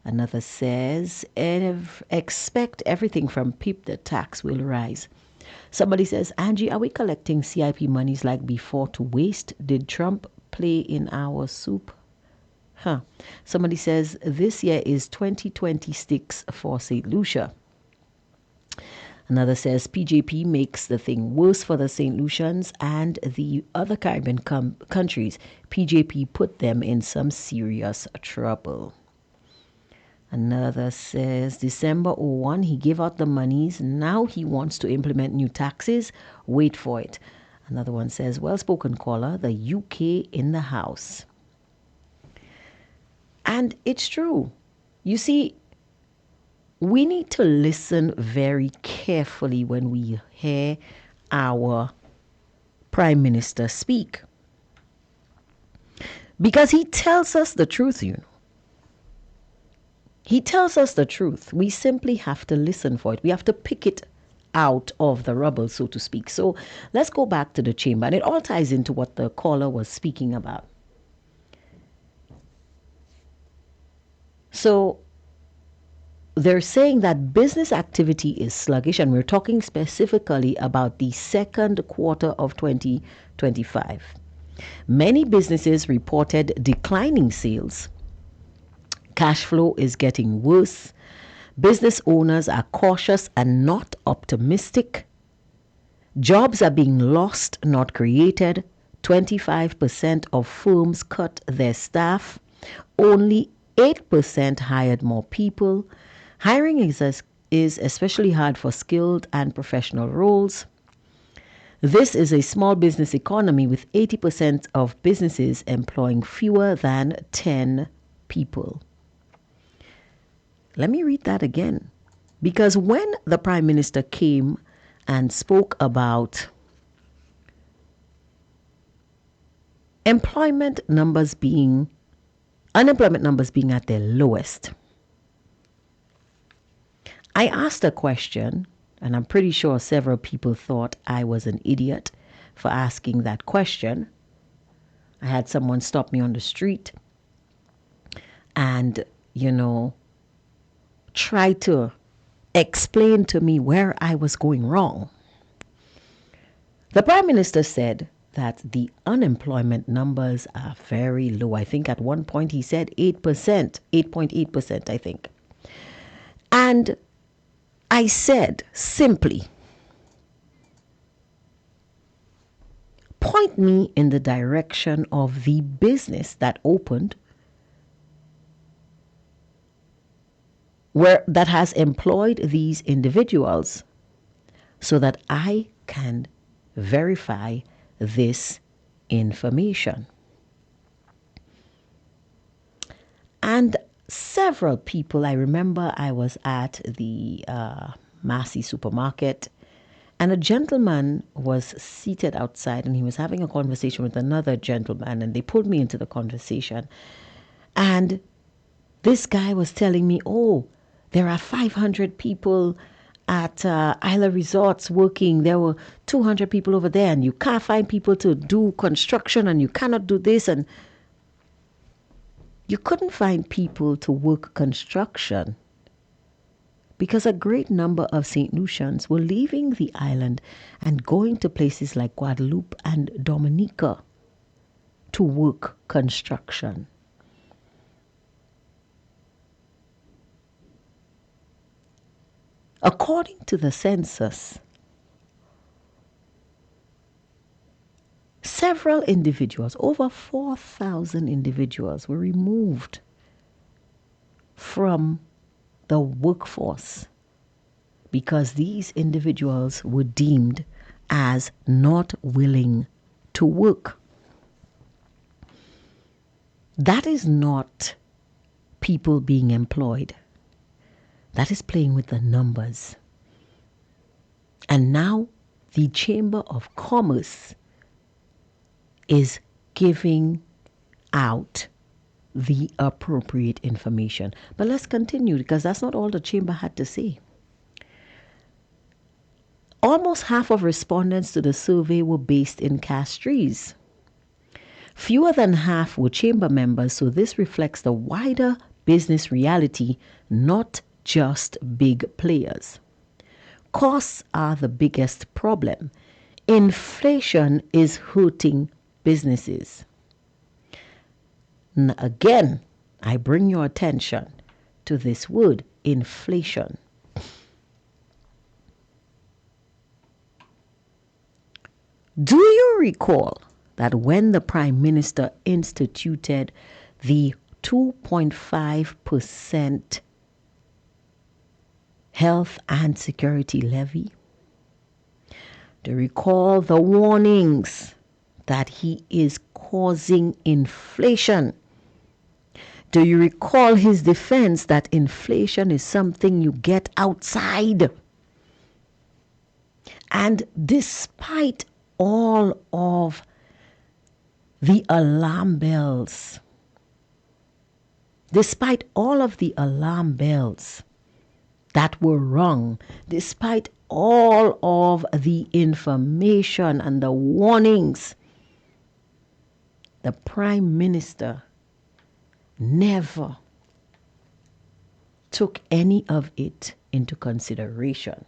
Another says, expect everything from PIP, the tax will rise. Somebody says, Angie, are we collecting CIP monies like before to waste? Did Trump play in our soup? Somebody says, this year is 2020 sticks for St. Lucia. Another says PJP makes the thing worse for the St. Lucians and the other Caribbean countries. PJP put them in some serious trouble. Another says December 01, he gave out the monies. Now he wants to implement new taxes. Wait for it. Another one says, well-spoken caller, the UK in the house. And it's true. You see, we need to listen very carefully when we hear our Prime Minister speak. Because he tells us the truth, you know. He tells us the truth. We simply have to listen for it. We have to pick it out of the rubble, so to speak. So let's go back to the chamber. And it all ties into what the caller was speaking about. So they're saying that business activity is sluggish, and we're talking specifically about the second quarter of 2025. Many businesses reported declining sales. Cash flow is getting worse. Business owners are cautious and not optimistic. Jobs are being lost, not created. 25% of firms cut their staff. Only 8% hired more people. Hiring is especially hard for skilled and professional roles. This is a small business economy with 80% of businesses employing fewer than 10 people. Let me read that again. Because when the Prime Minister came and spoke about unemployment numbers being at their lowest, I asked a question, and I'm pretty sure several people thought I was an idiot for asking that question. I had someone stop me on the street and, try to explain to me where I was going wrong. The Prime Minister said that the unemployment numbers are very low. I think at one point he said 8%, 8.8%, I think. And I said simply, point me in the direction of the business that opened, that has employed these individuals, so that I can verify this information. And several people, I remember I was at the Massey supermarket, and a gentleman was seated outside and he was having a conversation with another gentleman, and they pulled me into the conversation. And this guy was telling me, oh, there are 500 people at Isla Resorts working. There were 200 people over there, and you can't find people to do construction, and you cannot do this. And you couldn't find people to work construction because a great number of St. Lucians were leaving the island and going to places like Guadeloupe and Dominica to work construction. According to the census, several individuals, over 4,000 individuals, were removed from the workforce because these individuals were deemed as not willing to work. That is not people being employed. That is playing with the numbers. And now the Chamber of Commerce is giving out the appropriate information. But let's continue, because that's not all the chamber had to say. Almost half of respondents to the survey were based in Castries. Fewer than half were chamber members, so this reflects the wider business reality, not just big players. Costs are the biggest problem. Inflation is hurting businesses. Again, I bring your attention to this word, inflation. Do you recall that when the Prime Minister instituted the 2.5% health and security levy? Do you recall the warnings that he is causing inflation? Do you recall his defense that inflation is something you get outside? And despite all of the alarm bells, despite all of the alarm bells that were rung, despite all of the information and the warnings, the Prime Minister never took any of it into consideration.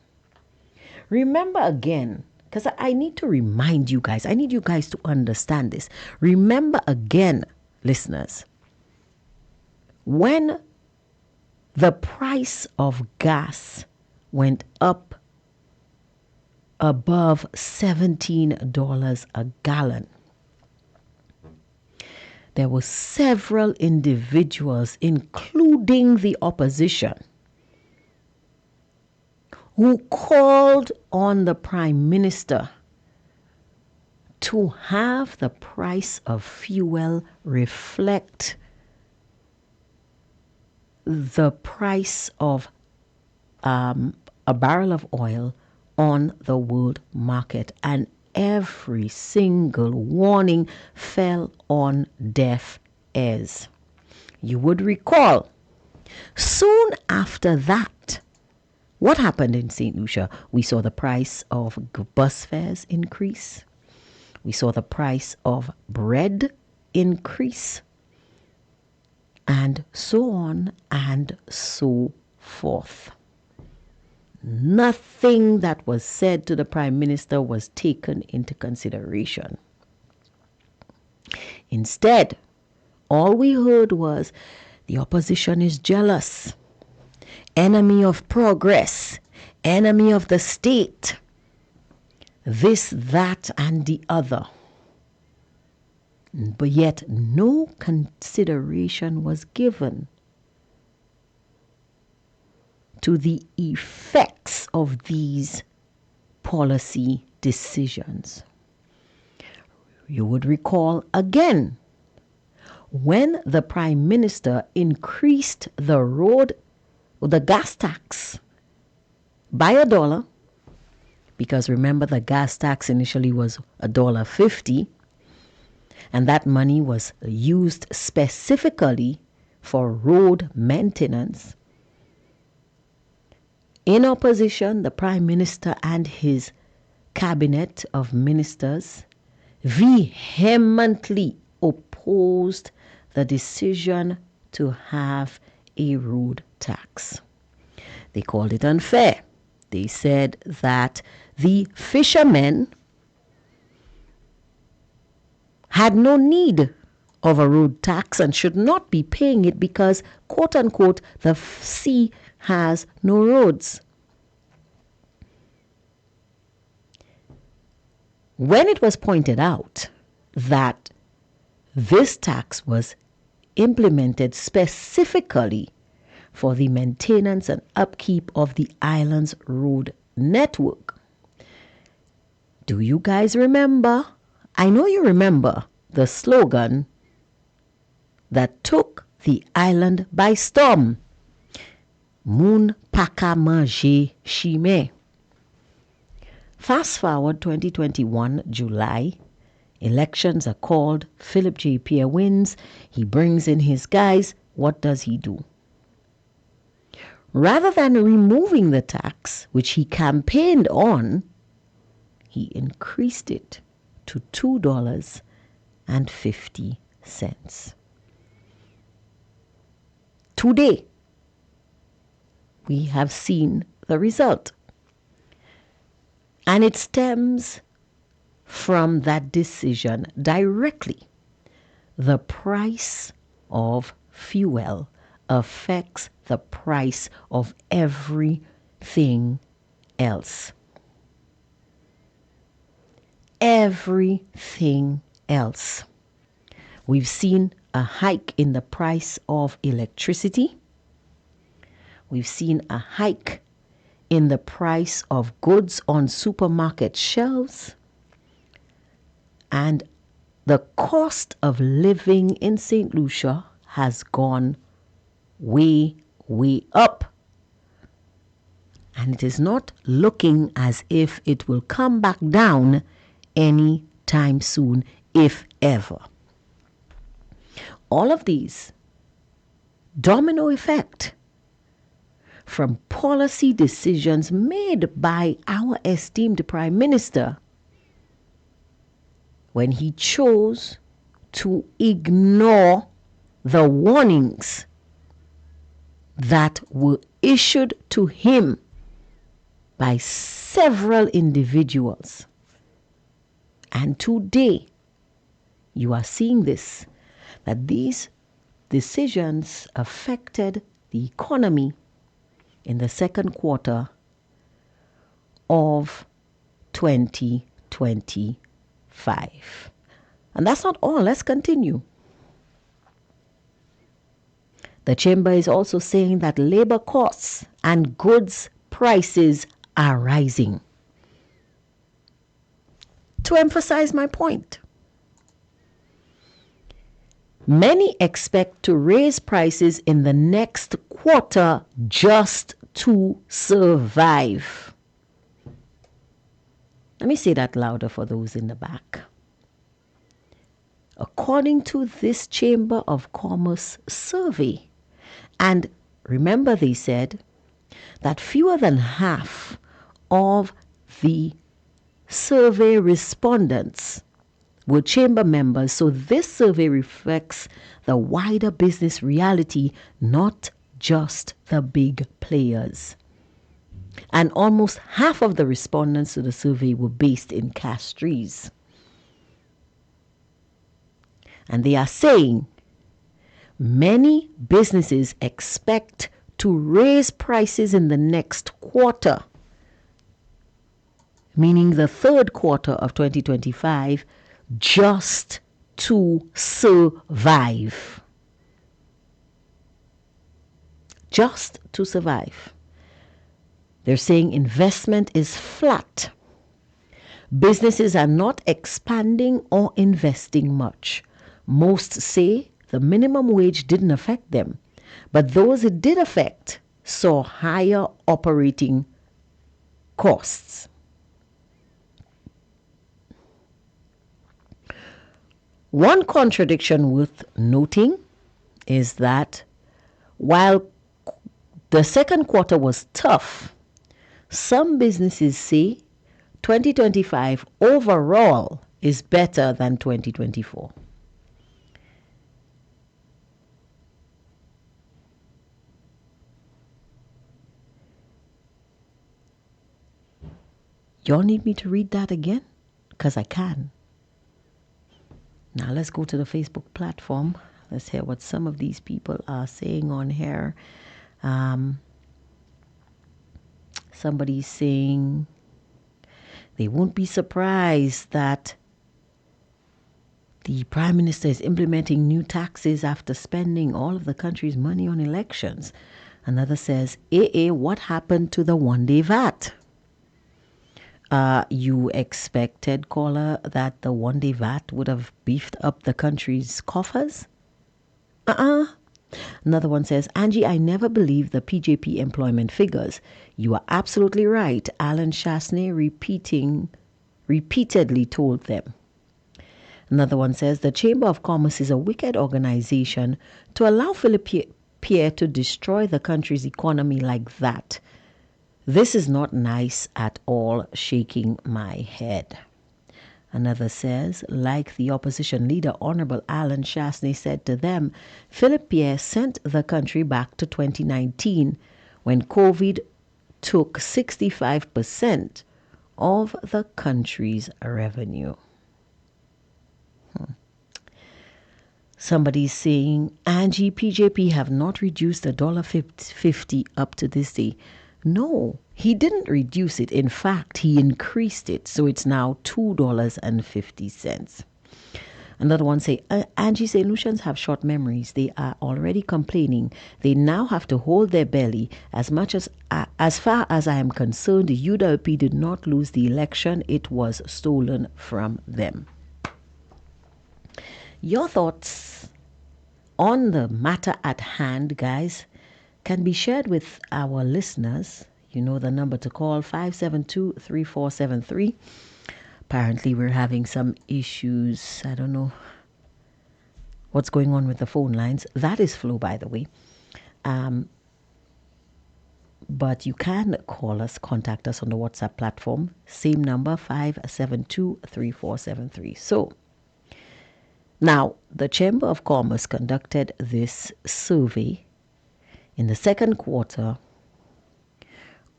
Remember again, because I need to remind you guys, I need you guys to understand this. Remember again, listeners, when the price of gas went up above $17 a gallon, there were several individuals, including the opposition, who called on the Prime Minister to have the price of fuel reflect the price of a barrel of oil on the world market. And every single warning fell on deaf ears. You would recall, soon after that, what happened in St. Lucia? We saw the price of bus fares increase. We saw the price of bread increase. And so on and so forth. Nothing that was said to the Prime Minister was taken into consideration. Instead, all we heard was the opposition is jealous, enemy of progress, enemy of the state, this, that, and the other. But yet no consideration was given to the effects of these policy decisions. You would recall again when the Prime Minister increased the gas tax by $1, because remember the gas tax initially was $1.50, and that money was used specifically for road maintenance. In opposition, the Prime Minister and his cabinet of ministers vehemently opposed the decision to have a road tax. They called it unfair. They said that the fishermen had no need of a road tax and should not be paying it because, quote unquote, the sea has no roads. When it was pointed out that this tax was implemented specifically for the maintenance and upkeep of the island's road network, do you guys remember? I know you remember the slogan that took the island by storm. Moun paka manje shime. Fast forward 2021, July. Elections are called. Philip J. Pierre wins. He brings in his guys. What does he do? Rather than removing the tax, which he campaigned on, he increased it to $2.50. Today, we have seen the result. And it stems from that decision directly. The price of fuel affects the price of everything else. Everything else. We've seen a hike in the price of electricity. We've seen a hike in the price of goods on supermarket shelves. And the cost of living in St. Lucia has gone way, way up. And it is not looking as if it will come back down any time soon, if ever. All of these domino effect from policy decisions made by our esteemed Prime Minister when he chose to ignore the warnings that were issued to him by several individuals. And today, you are seeing this, that these decisions affected the economy in the second quarter of 2025. And that's not all. Let's continue. The chamber is also saying that labor costs and goods prices are rising. To emphasize my point, many expect to raise prices in the next quarter just to survive. Let me say that louder for those in the back. According to this Chamber of Commerce survey, and remember they said that fewer than half of the survey respondents were chamber members, so this survey reflects the wider business reality, not just the big players. And almost half of the respondents to the survey were based in Castries. And they are saying many businesses expect to raise prices in the next quarter, meaning the third quarter of 2025, just to survive. Just to survive. They're saying investment is flat. Businesses are not expanding or investing much. Most say the minimum wage didn't affect them, but those it did affect saw higher operating costs. One contradiction worth noting is that while the second quarter was tough, some businesses say 2025 overall is better than 2024. Y'all need me to read that again? Because I can. Now let's go to the Facebook platform. Let's hear what some of these people are saying on here. Somebody's saying they won't be surprised that the Prime Minister is implementing new taxes after spending all of the country's money on elections. Another says, what happened to the one-day VAT? You expected, caller, that the one-day VAT would have beefed up the country's coffers? Another one says, Angie, I never believed the PJP employment figures. You are absolutely right. Alan Chasney repeatedly told them. Another one says, the Chamber of Commerce is a wicked organization to allow Philip Pierre to destroy the country's economy like that. This is not nice at all, shaking my head. Another says, like the opposition leader, Honorable Alan Chasney said to them, Philip Pierre sent the country back to 2019 when COVID took 65% of the country's revenue. Somebody's saying, Angie, PJP have not reduced $1.50 up to this day. No, he didn't reduce it. In fact, he increased it. So it's now $2.50. Another one say, Angie, St. Lucians have short memories. They are already complaining. They now have to hold their belly. As far as I am concerned, the UWP did not lose the election. It was stolen from them. Your thoughts on the matter at hand, guys, can be shared with our listeners. You know the number to call, 572-3473. Apparently we're having some issues. I don't know what's going on with the phone lines. That is Flo, by the way. But you can call us, contact us on the WhatsApp platform. Same number, 572-3473. So, now, the Chamber of Commerce conducted this survey in the second quarter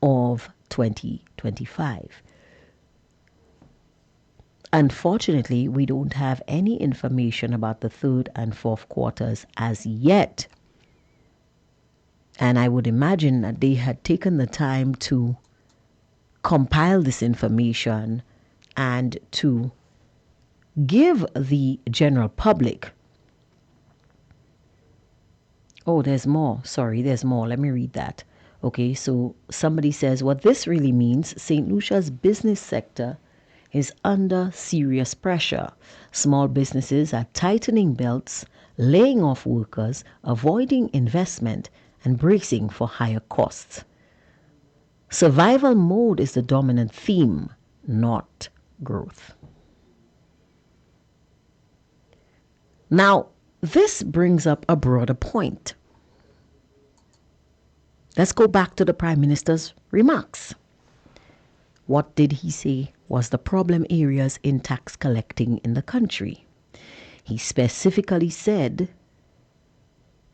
of 2025. Unfortunately, we don't have any information about the third and fourth quarters as yet. And I would imagine that they had taken the time to compile this information and to give the general public. Oh, there's more. Sorry, there's more. Let me read that. Okay, so somebody says, what this really means, St. Lucia's business sector is under serious pressure. Small businesses are tightening belts, laying off workers, avoiding investment, and bracing for higher costs. Survival mode is the dominant theme, not growth. Now, this brings up a broader point. Let's go back to the Prime Minister's remarks. What did he say was the problem areas in tax collecting in the country? He specifically said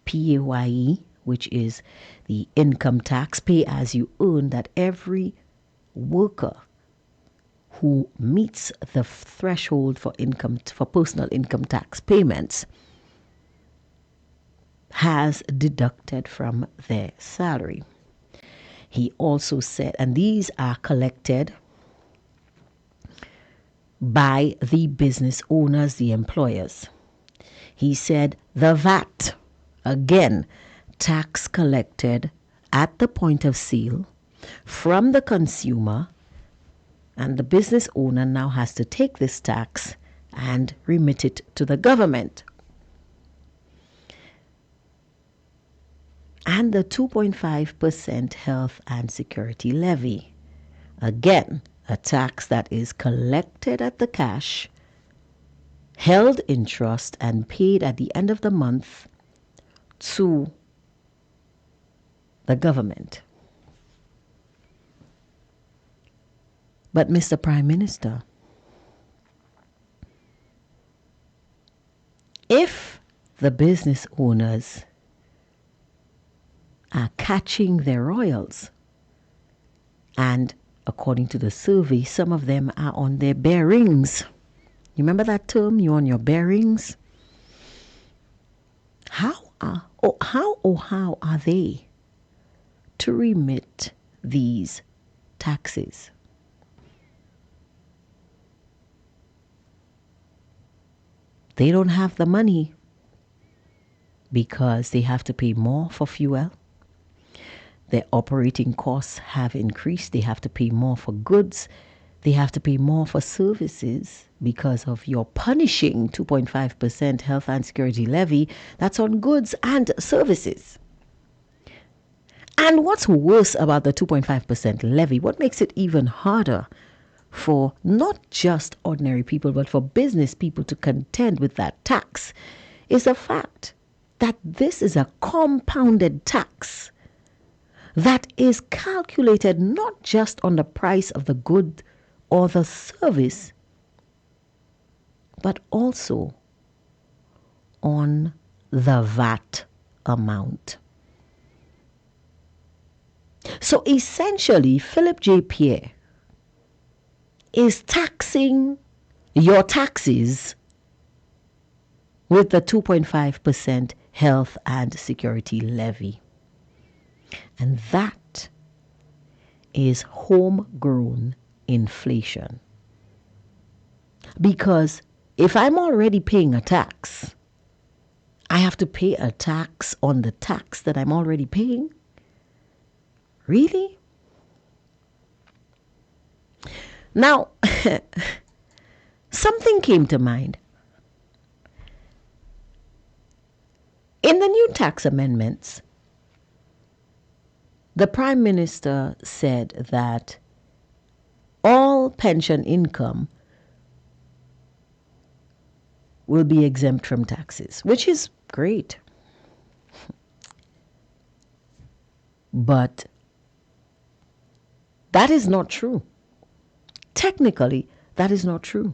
PAYE, which is the income tax, pay as you earn, that every worker who meets the threshold for personal income tax payments has deducted from their salary. He also said, and these are collected by the business owners, the employers. He said the VAT, again, tax collected at the point of sale from the consumer, and the business owner now has to take this tax and remit it to the government. And the 2.5% health and security levy, again, a tax that is collected at the cash, held in trust, and paid at the end of the month to the government. But Mr. Prime Minister, if the business owners are catching their royals, and according to the survey, some of them are on their bearings. You remember that term? You're on your bearings? How are they to remit these taxes? They don't have the money because they have to pay more for fuel. Their operating costs have increased. They have to pay more for goods. They have to pay more for services because of your punishing 2.5% health and security levy that's on goods and services. And what's worse about the 2.5% levy, what makes it even harder for not just ordinary people but for business people to contend with that tax, is the fact that this is a compounded tax that is calculated not just on the price of the good or the service, but also on the VAT amount. So essentially, Philip J. Pierre is taxing your taxes with the 2.5% health and security levy. And that is homegrown inflation. Because if I'm already paying a tax, I have to pay a tax on the tax that I'm already paying? Really? Now, something came to mind. In the new tax amendments, the Prime Minister said that all pension income will be exempt from taxes, which is great. But that is not true. Technically, that is not true.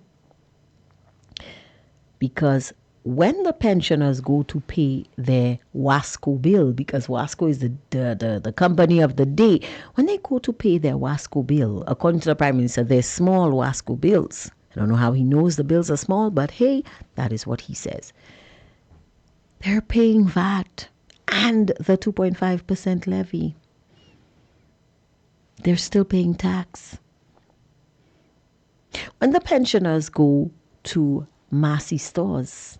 Because when the pensioners go to pay their WASCO bill, because WASCO is the company of the day, when they go to pay their WASCO bill, according to the Prime Minister, they're small WASCO bills. I don't know how he knows the bills are small, but hey, that is what he says. They're paying VAT and the 2.5% levy. They're still paying tax. When the pensioners go to Massy stores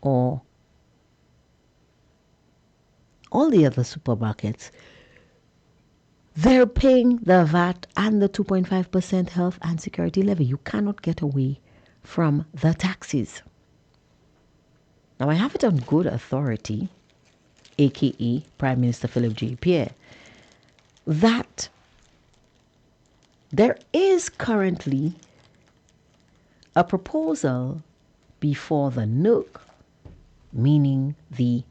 or all the other supermarkets, they're paying the VAT and the 2.5% health and security levy. You cannot get away from the taxes. Now, I have it on good authority, aka Prime Minister Philip J. Pierre, that there is currently a proposal before the NUC, meaning the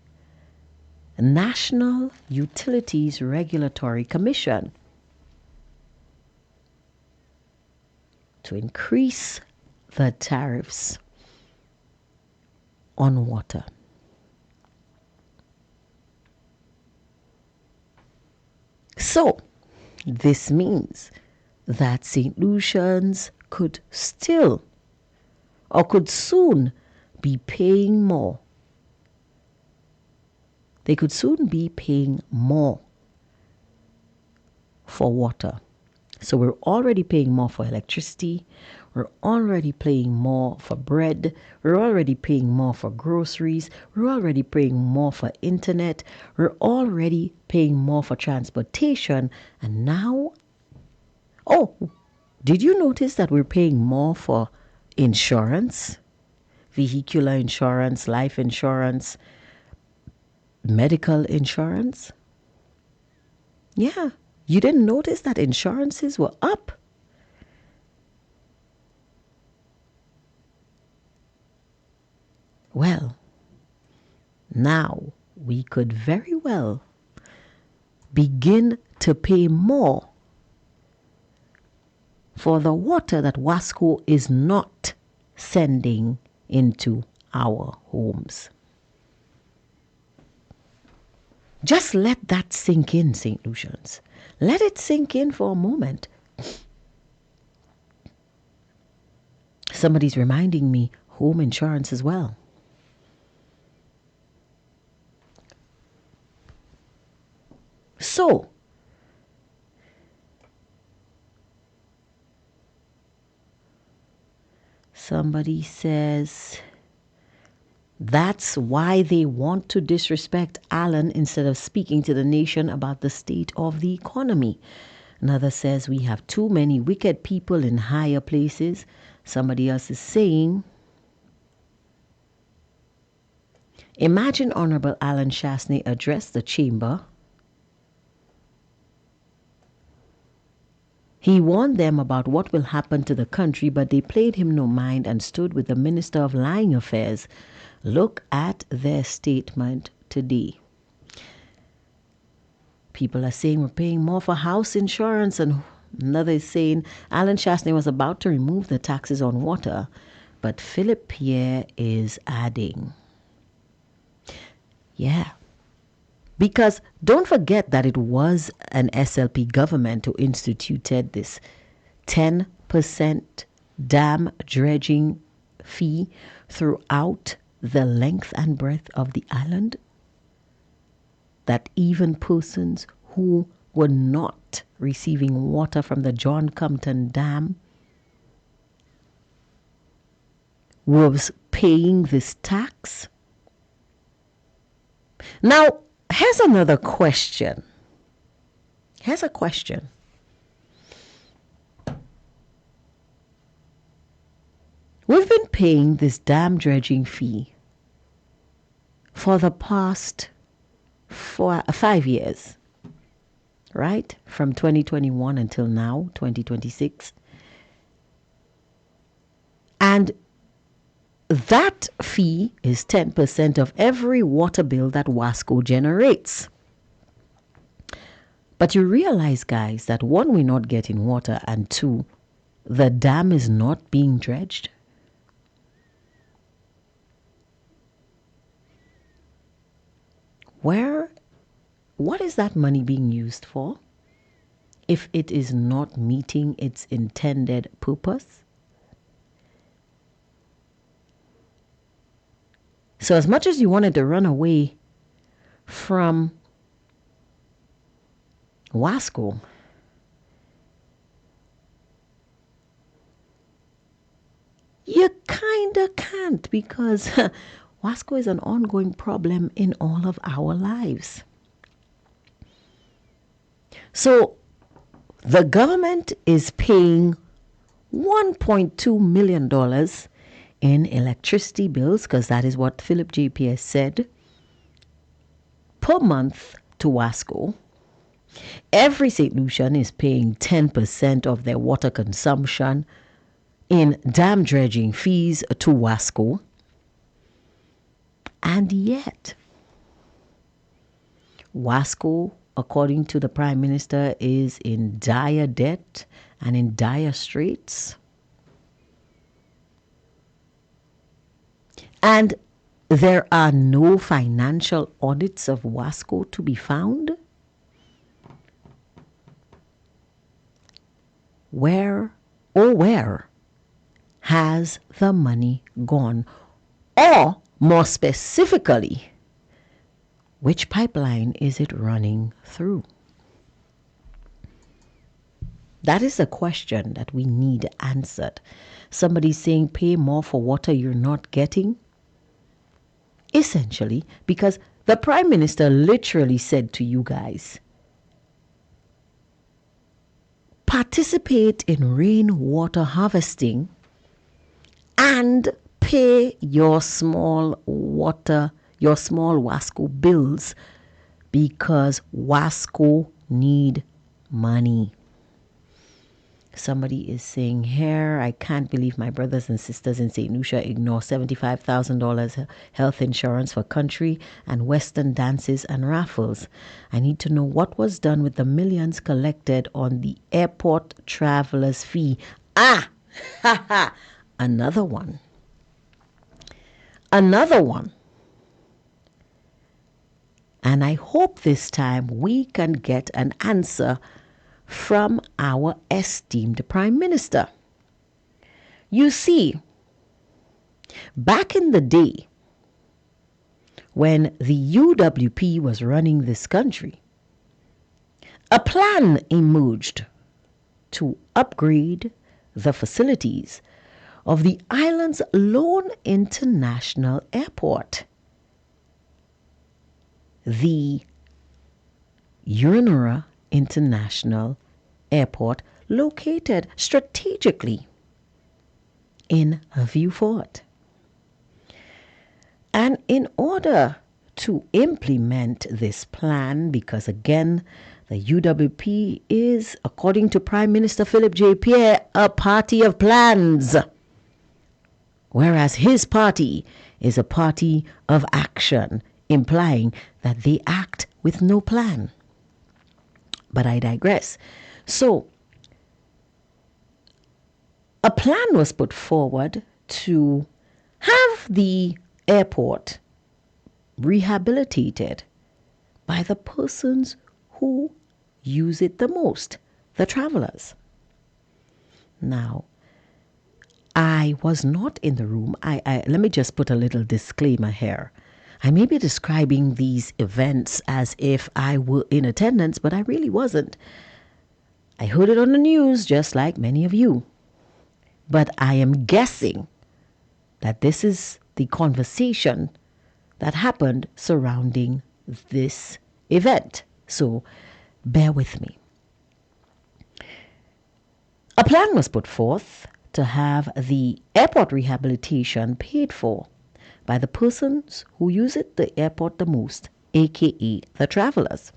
National Utilities Regulatory Commission, to increase the tariffs on water. So, this means that St. Lucians could still or could soon be paying more. They could soon be paying more for water. So we're already paying more for electricity. We're already paying more for bread. We're already paying more for groceries. We're already paying more for internet. We're already paying more for transportation. And now, oh, did you notice that we're paying more for insurance? Vehicular insurance, life insurance, medical insurance? Yeah, you didn't notice that insurances were up? Well, now we could very well begin to pay more for the water that Wasco is not sending into our homes. Just let that sink in, St. Lucians. Let it sink in for a moment. Somebody's reminding me home insurance as well. So, somebody says that's why they want to disrespect Allen instead of speaking to the nation about the state of the economy. Another says we have too many wicked people in higher places. Somebody else is saying, imagine Honorable Alan Shastney address the chamber. He warned them about what will happen to the country, but they played him no mind and stood with the Minister of Lying Affairs. Look at their statement today. People are saying we're paying more for house insurance, and another is saying Alan Shastney was about to remove the taxes on water, but Philip Pierre is adding. Yeah. Because don't forget that it was an SLP government who instituted this 10% dam dredging fee throughout the length and breadth of the island. That even persons who were not receiving water from the John Compton Dam was paying this tax. Now, here's another question. Here's a question. We've been paying this dam dredging fee for the past 5 years, right? From 2021 until now, 2026. And that fee is 10% of every water bill that Wasco generates. But you realize, guys, that one, we're not getting water, and two, the dam is not being dredged. What is that money being used for if it is not meeting its intended purpose? So as much as you wanted to run away from Wasco, you kind of can't, because Wasco is an ongoing problem in all of our lives. So the government is paying $1.2 million in electricity bills, because that is what Philip JPS said, per month to Wasco. Every St. Lucian is paying 10% of their water consumption in dam dredging fees to Wasco. And yet, Wasco, according to the Prime Minister, is in dire debt and in dire straits. And there are no financial audits of Wasco to be found. Where has the money gone? Or, more specifically, which pipeline is it running through? That is a question that we need answered. Somebody saying pay more for water you're not getting. Essentially, because the Prime Minister literally said to you guys, participate in rainwater harvesting and pay your small Wasco bills because Wasco need money. Somebody is saying here, I can't believe my brothers and sisters in St. Lucia ignore $75,000 health insurance for country and western dances and raffles. I need to know what was done with the millions collected on the airport traveler's fee. Ah! Ha ha! Another one. And I hope this time we can get an answer from our esteemed Prime Minister. You see, back in the day, when the UWP was running this country, a plan emerged to upgrade the facilities of the island's lone international airport, the Urinura International Airport, located strategically in Vieux Fort. And in order to implement this plan, because again, the UWP is, according to Prime Minister Philip J. Pierre, a party of plans, whereas his party is a party of action, implying that they act with no plan. But I digress. So, a plan was put forward to have the airport rehabilitated by the persons who use it the most, the travelers. Now, I was not in the room. Let me just put a little disclaimer here. I may be describing these events as if I were in attendance, but I really wasn't. I heard it on the news just like many of you. But I am guessing that this is the conversation that happened surrounding this event. So bear with me. A plan was put forth to have the airport rehabilitation paid for by the persons who use the airport the most, aka the travelers.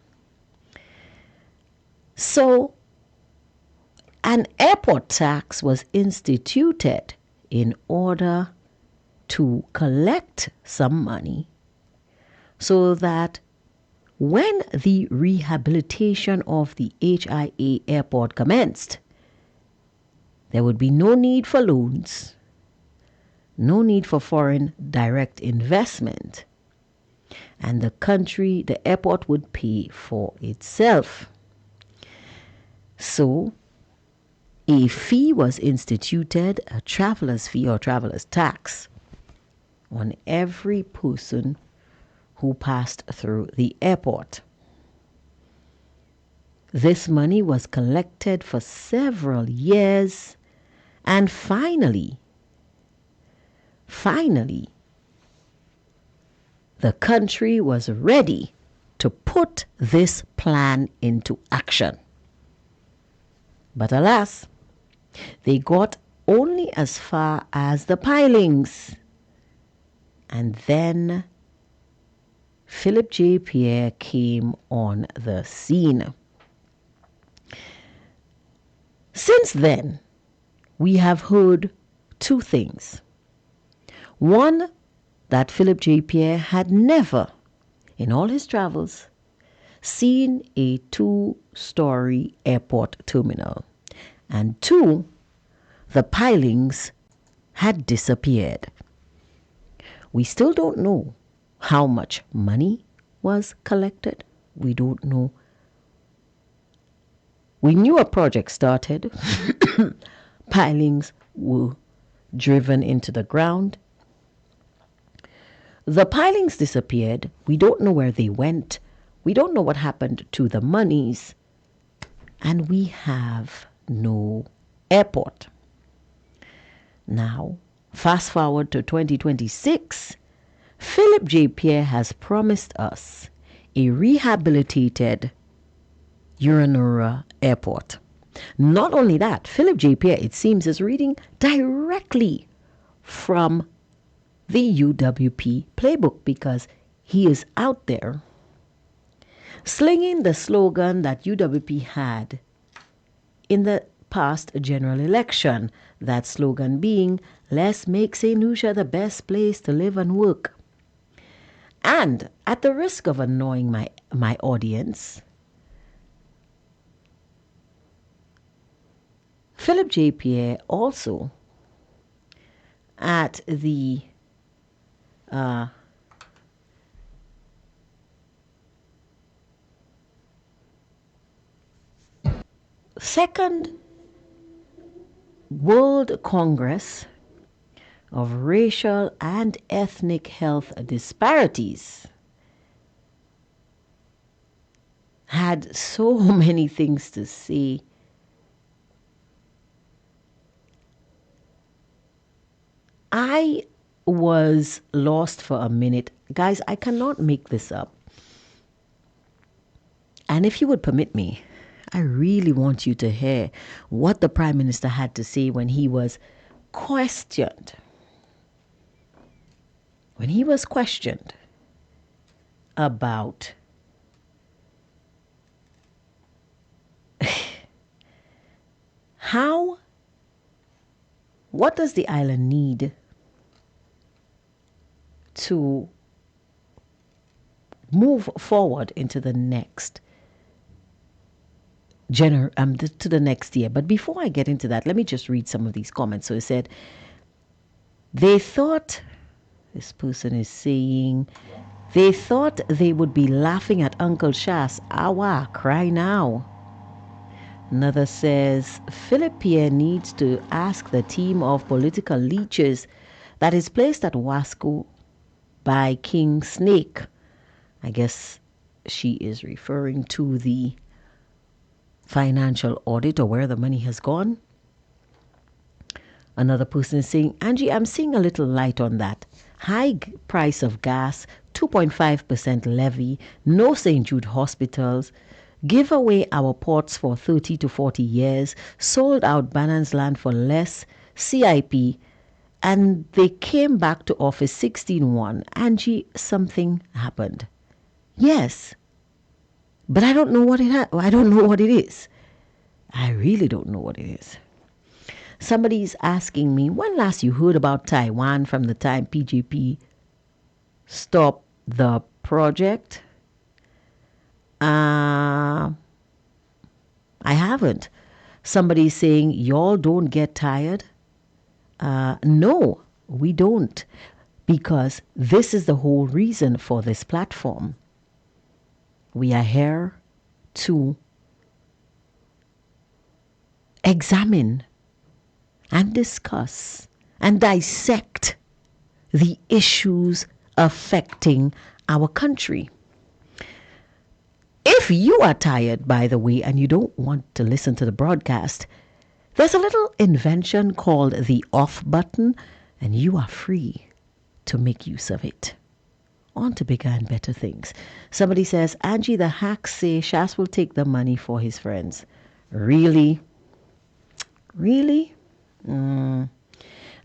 So an airport tax was instituted in order to collect some money so that when the rehabilitation of the HIA airport commenced, there would be no need for loans, no need for foreign direct investment, and the airport would pay for itself. So a fee was instituted, a traveler's fee or traveler's tax, on every person who passed through the airport. This money was collected for several years, and finally, the country was ready to put this plan into action. But alas, they got only as far as the pilings. And then Philip J. Pierre came on the scene. Since then, we have heard two things. One, that Philip J. Pierre had never, in all his travels, seen a 2-story airport terminal. And two, the pilings had disappeared. We still don't know how much money was collected. We don't know. We knew a project started. Pilings were driven into the ground. The pilings disappeared. We don't know where they went. We don't know what happened to the monies. And we have no airport. Now, fast forward to 2026, Philip J. Pierre has promised us a rehabilitated Uranura airport. Not only that, Philip J. Pierre, it seems, is reading directly from the UWP playbook because he is out there slinging the slogan that UWP had in the past general election. That slogan being, let's make St. Lucia the best place to live and work. And at the risk of annoying my audience, Philip J. Pierre also at the Second World Congress of Racial and Ethnic Health Disparities had so many things to say. I was lost for a minute. Guys, I cannot make this up. And if you would permit me, I really want you to hear what the Prime Minister had to say when he was questioned. When he was questioned about what does the island need to move forward into the next to the next year. But before I get into that, let me just read some of these comments. So it said, they thought they would be laughing at Uncle Shas. Awa, cry now. Another says, Philip Pierre needs to ask the team of political leeches that is placed at Wasco by King Snake. I guess she is referring to the financial audit or where the money has gone. Another person is saying, Angie, I'm seeing a little light on that. High price of gas, 2.5% levy, no St. Jude hospitals, give away our ports for 30 to 40 years, sold out Bannon's land for less, CIP, and they came back to office 16-1. Angie, something happened. Yes, but I don't know what I don't know what it is. I really don't know what it is. Somebody's asking me, when last you heard about Taiwan from the time PJP stopped the project? I haven't. Somebody's saying, y'all don't get tired? No, we don't. Because this is the whole reason for this platform. We are here to examine and discuss and dissect the issues affecting our country. If you are tired, by the way, and you don't want to listen to the broadcast, there's a little invention called the off button, and you are free to make use of it. On to bigger and better things. Somebody says, Angie, the hacks say Shas will take the money for his friends. Really? Really?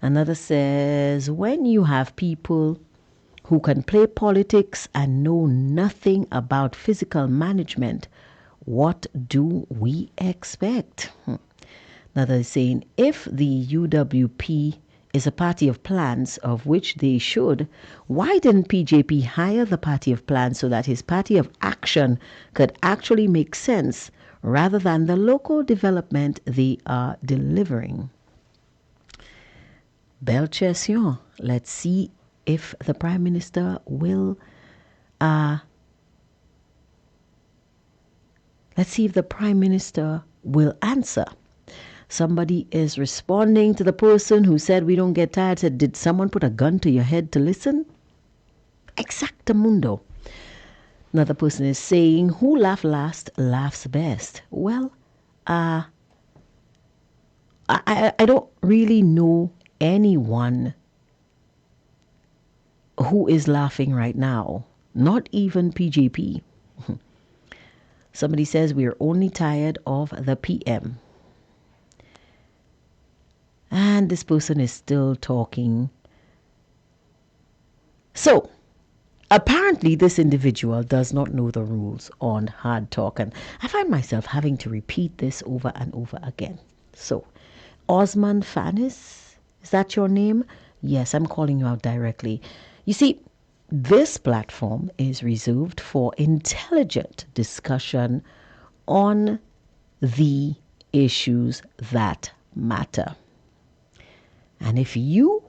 Another says, when you have people who can play politics and know nothing about physical management, what do we expect? Another is saying, if the UWP is a party of plans, of which they should, why didn't PJP hire the party of plans so that his party of action could actually make sense rather than the local development they are delivering? Belle question. Let's see if the Prime Minister will answer. Somebody is responding to the person who said we don't get tired. Said, did someone put a gun to your head to listen? Exactamundo. Another person is saying, who laughs last laughs best. Well, I don't really know anyone who is laughing right now, not even PJP. Somebody says we're only tired of the PM. And this person is still talking. So, apparently this individual does not know the rules on Hardtalk, and I find myself having to repeat this over and over again. So, Osman Fanis, is that your name? Yes, I'm calling you out directly. You see, this platform is reserved for intelligent discussion on the issues that matter. And if you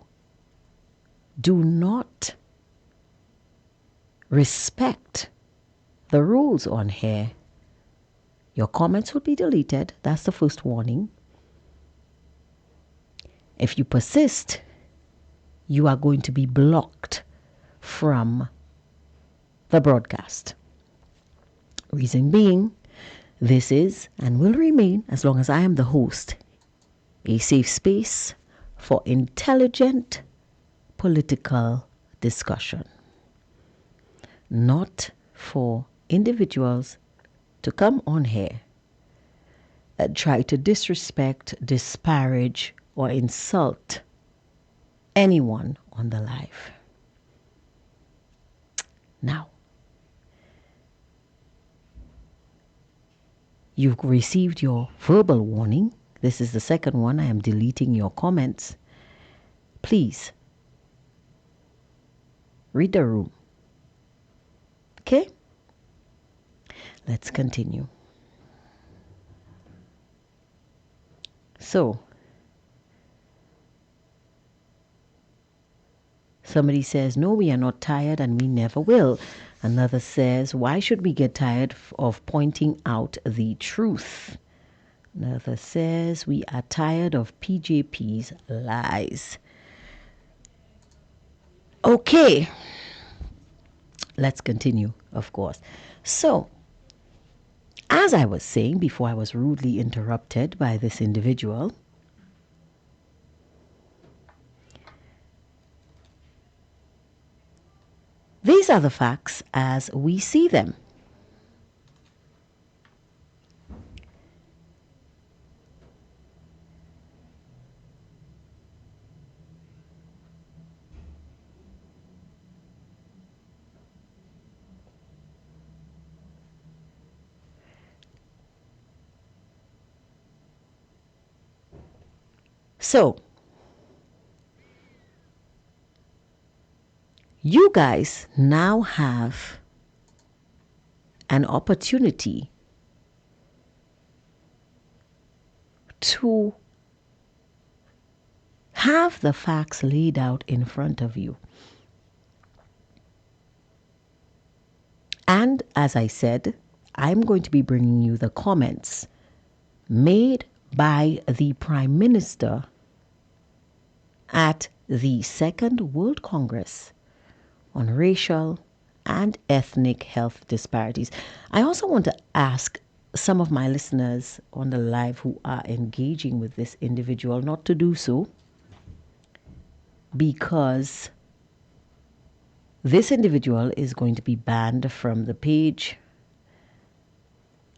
do not respect the rules on here, your comments will be deleted. That's the first warning. If you persist, you are going to be blocked from the broadcast. Reason being, this is and will remain, as long as I am the host, a safe space for intelligent political discussion, not for individuals to come on here and try to disrespect, disparage, or insult anyone on the live. Now, you've received your verbal warning. This is the second one. I am deleting your comments. Please read the room. Okay? Let's continue. So, somebody says, no, we are not tired and we never will. Another says, why should we get tired of pointing out the truth? Another says, we are tired of PJP's lies. Okay, let's continue, of course. So, as I was saying before I was rudely interrupted by this individual, these are the facts as we see them. So, you guys now have an opportunity to have the facts laid out in front of you. And as I said, I'm going to be bringing you the comments made by the Prime Minister at the Second World Congress on racial and ethnic health disparities. I also want to ask some of my listeners on the live who are engaging with this individual not to do so, because this individual is going to be banned from the page.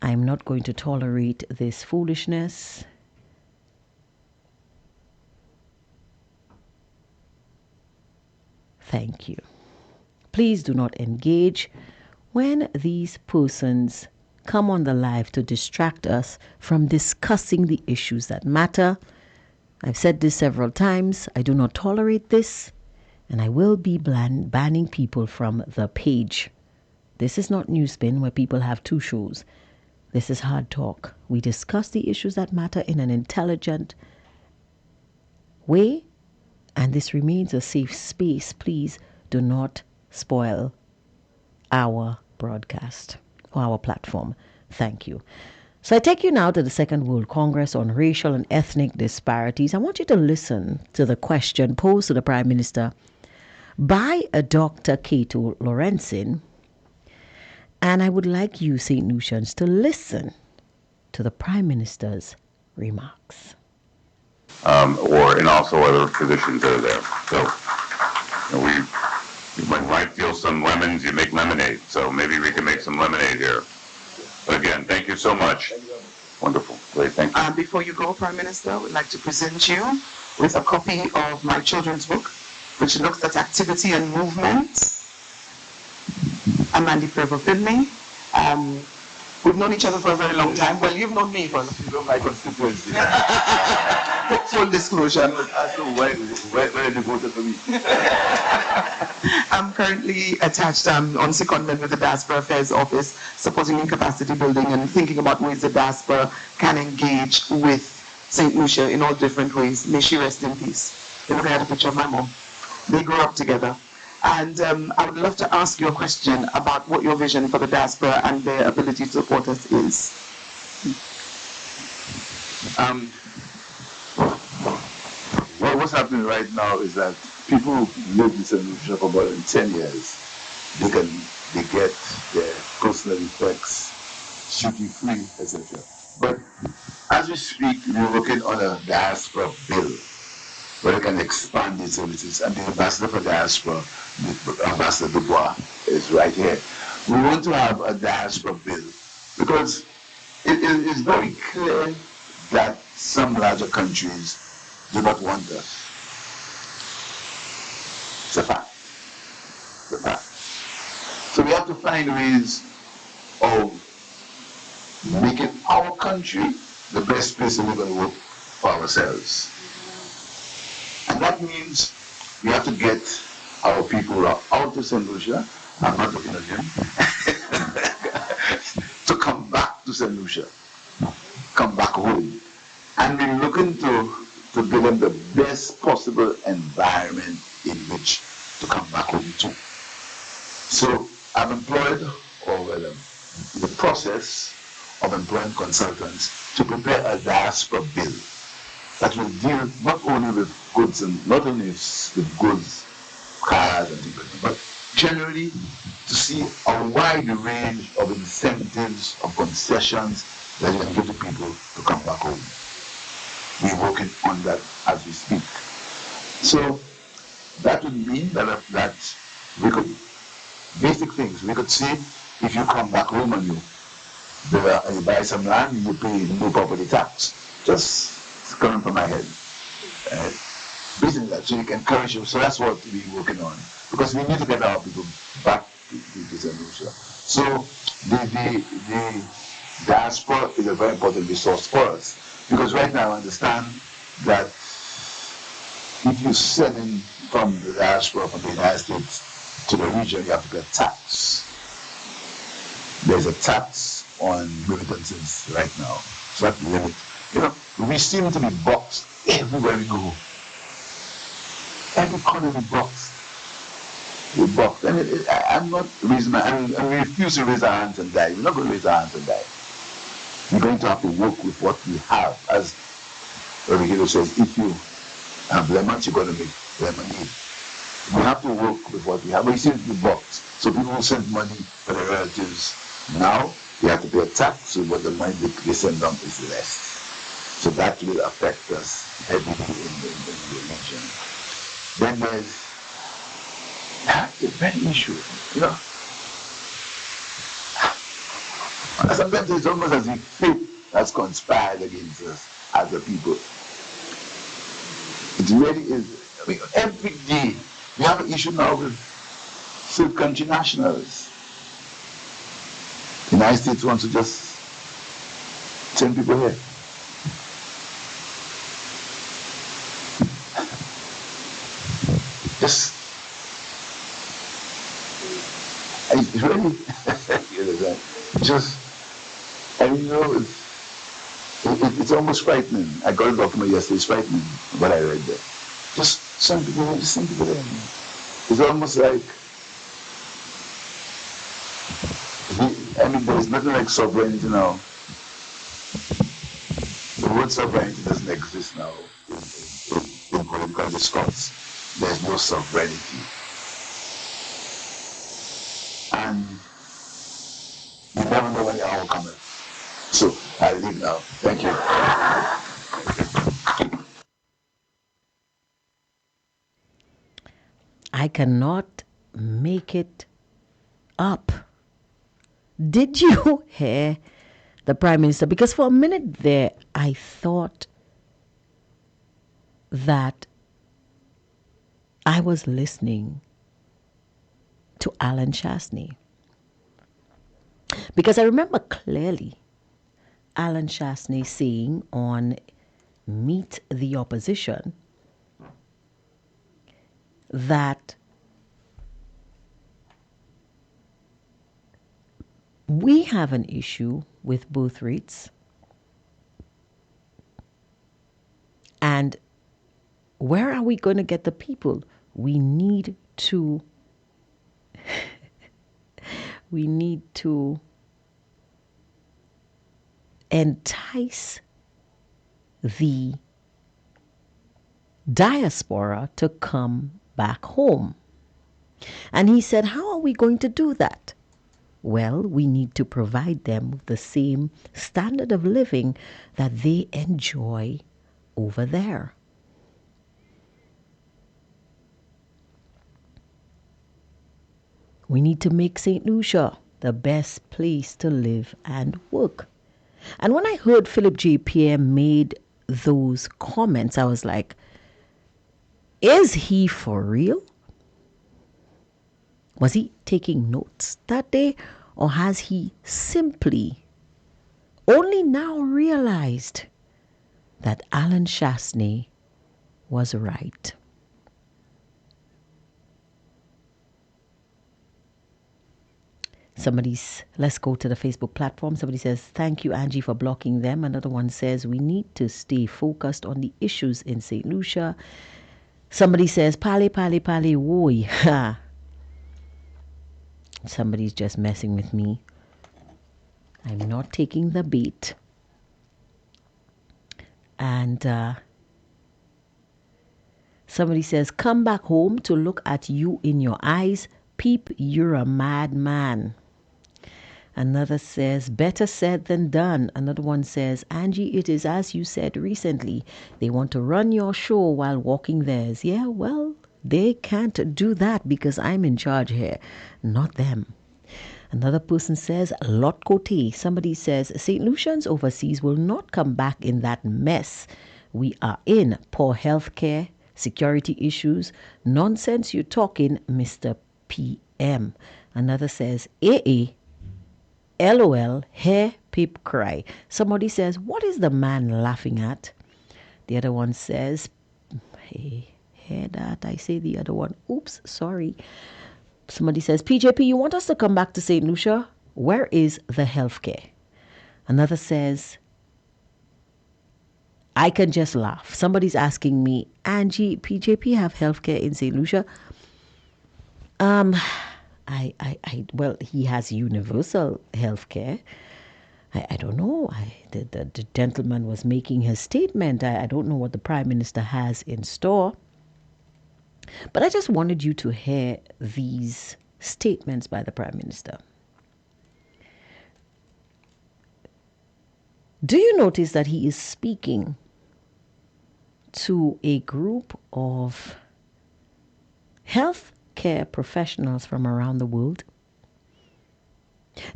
I'm not going to tolerate this foolishness. Thank you. Please do not engage when these persons come on the live to distract us from discussing the issues that matter. I've said this several times. I do not tolerate this, and I will be banning people from the page. This is not Newspin where people have two shows. This is Hardtalk. We discuss the issues that matter in an intelligent way, and this remains a safe space. Please do not spoil our broadcast or our platform. Thank you. So I take you now to the Second World Congress on racial and ethnic disparities. I want you to listen to the question posed to the Prime Minister by a Dr. Cato Lorenzin. And I would like you, St. Lucians, to listen to the Prime Minister's remarks. and also other physicians that are there. So when life deals some lemons, you make lemonade. So maybe we can make some lemonade here. But again, thank you so much. Wonderful. Great. Thank you. Before you go, Prime Minister, I would like to present you with a copy of my children's book, which looks at activity and movement. I'm Andy Ferber Finley. We've known each other for a very long time. Well, you've known me for my constituency. full disclosure. I know where you voted for me. I'm currently attached on secondment with the Diaspora Affairs Office, supporting incapacity building and thinking about ways the diaspora can engage with St. Lucia in all different ways. May she rest in peace. You're looking at a picture of my mom. They grew up together. And I would love to ask you a question about what your vision for the diaspora and their ability to support us is. What's happening right now is that people who live in St. Lucia for more than 10 years, they get their personal effects duty free, etc. But as we speak, we're working on a diaspora bill where we can expand these services. And the ambassador for diaspora, Ambassador Dubois, is right here. We want to have a diaspora bill because it is very clear that some larger countries do not want us. It's a fact. It's a fact. So we have to find ways of making our country the best place to live and work for ourselves. And that means we have to get our people out of St. Lucia, I'm not looking at him, to come back to St. Lucia, come back home. And we're looking to give them the best possible environment in which to come back home to. So I've employed, in the process of employing consultants to prepare a diaspora bill that will deal not only with goods and not only with goods, cars and things like that, but generally to see a wide range of incentives, of concessions that you can give to people to come back home. We're working on that as we speak. So that would mean that we could, basic things, we could say if you come back home and you buy some land, you pay no property tax. Just coming from my head. Basically that, so you can encourage you. So that's what we're working on. Because we need to get our people back to St. Lucia. So the diaspora is a very important resource for us. Because right now I understand that if you send in from the diaspora from the United States to the region, you have to pay a tax. There's a tax on remittances right now. So that limit. We seem to be boxed everywhere we go. Every corner we boxed. We're boxed. And I'm not raising my hand. We refuse to raise our hands and die. We're not going to raise our hands and die. We're going to have to work with what we have. As Regilo says, if you have lemons, you're going to make lemonade. We have to work with what we have. We seem to be boxed. So people will send money for their relatives. Now, they have to pay a tax, so what the money they send them is less. So that will affect us heavily in the region. Then there's the very issue, Sometimes it's almost as if fate has conspired against us as a people. It really is. Every day we have an issue now with third country nationals. The United States wants to just send people here. Just, it's really, it's almost frightening. I got a document yesterday, it's frightening what I read there. Just send people here, just send people there. It's almost like, there's nothing like sovereignty now. The word sovereignty doesn't exist now in political discourse. There's no sovereignty. And you never know when the hour comes. So I leave now. Thank you. I cannot make it up. Did you hear the Prime Minister? Because for a minute there, I thought that I was listening to Alan Chasney. Because I remember clearly Alan Chasney saying on Meet the Opposition that we have an issue with birth rates, and where are we going to get the people? We need to entice the diaspora to come back home. And he said, how are we going to do that? Well, we need to provide them with the same standard of living that they enjoy over there. We need to make St. Lucia the best place to live and work. And when I heard Philip J. Pierre made those comments, I was like, is he for real? Was he taking notes that day, or has he simply only now realized that Alan Chasney was right? Let's go to the Facebook platform. Somebody says, thank you, Angie, for blocking them. Another one says, we need to stay focused on the issues in St. Lucia. Somebody says, pali, pali, pali, woy. Somebody's just messing with me. I'm not taking the bait. And somebody says, come back home to look at you in your eyes. Peep, you're a madman. Another says, better said than done. Another one says, Angie, it is as you said recently. They want to run your show while walking theirs. Yeah, well, they can't do that because I'm in charge here, not them. Another person says, Lot Cote. Somebody says, St. Lucians overseas will not come back in that mess we are in. Poor health care, security issues. Nonsense you're talking, Mr. PM. Another says, AA. LOL, hair, peep, cry. Somebody says, what is the man laughing at? The other one says, hey, hear that? I say the other one. Oops, sorry. Somebody says, PJP, you want us to come back to St. Lucia? Where is the healthcare? Another says, I can just laugh. Somebody's asking me, Angie, PJP have healthcare in St. Lucia? Well, he has universal health care. I don't know. The gentleman was making his statement. I don't know what the Prime Minister has in store. But I just wanted you to hear these statements by the Prime Minister. Do you notice that he is speaking to a group of health care professionals from around the world?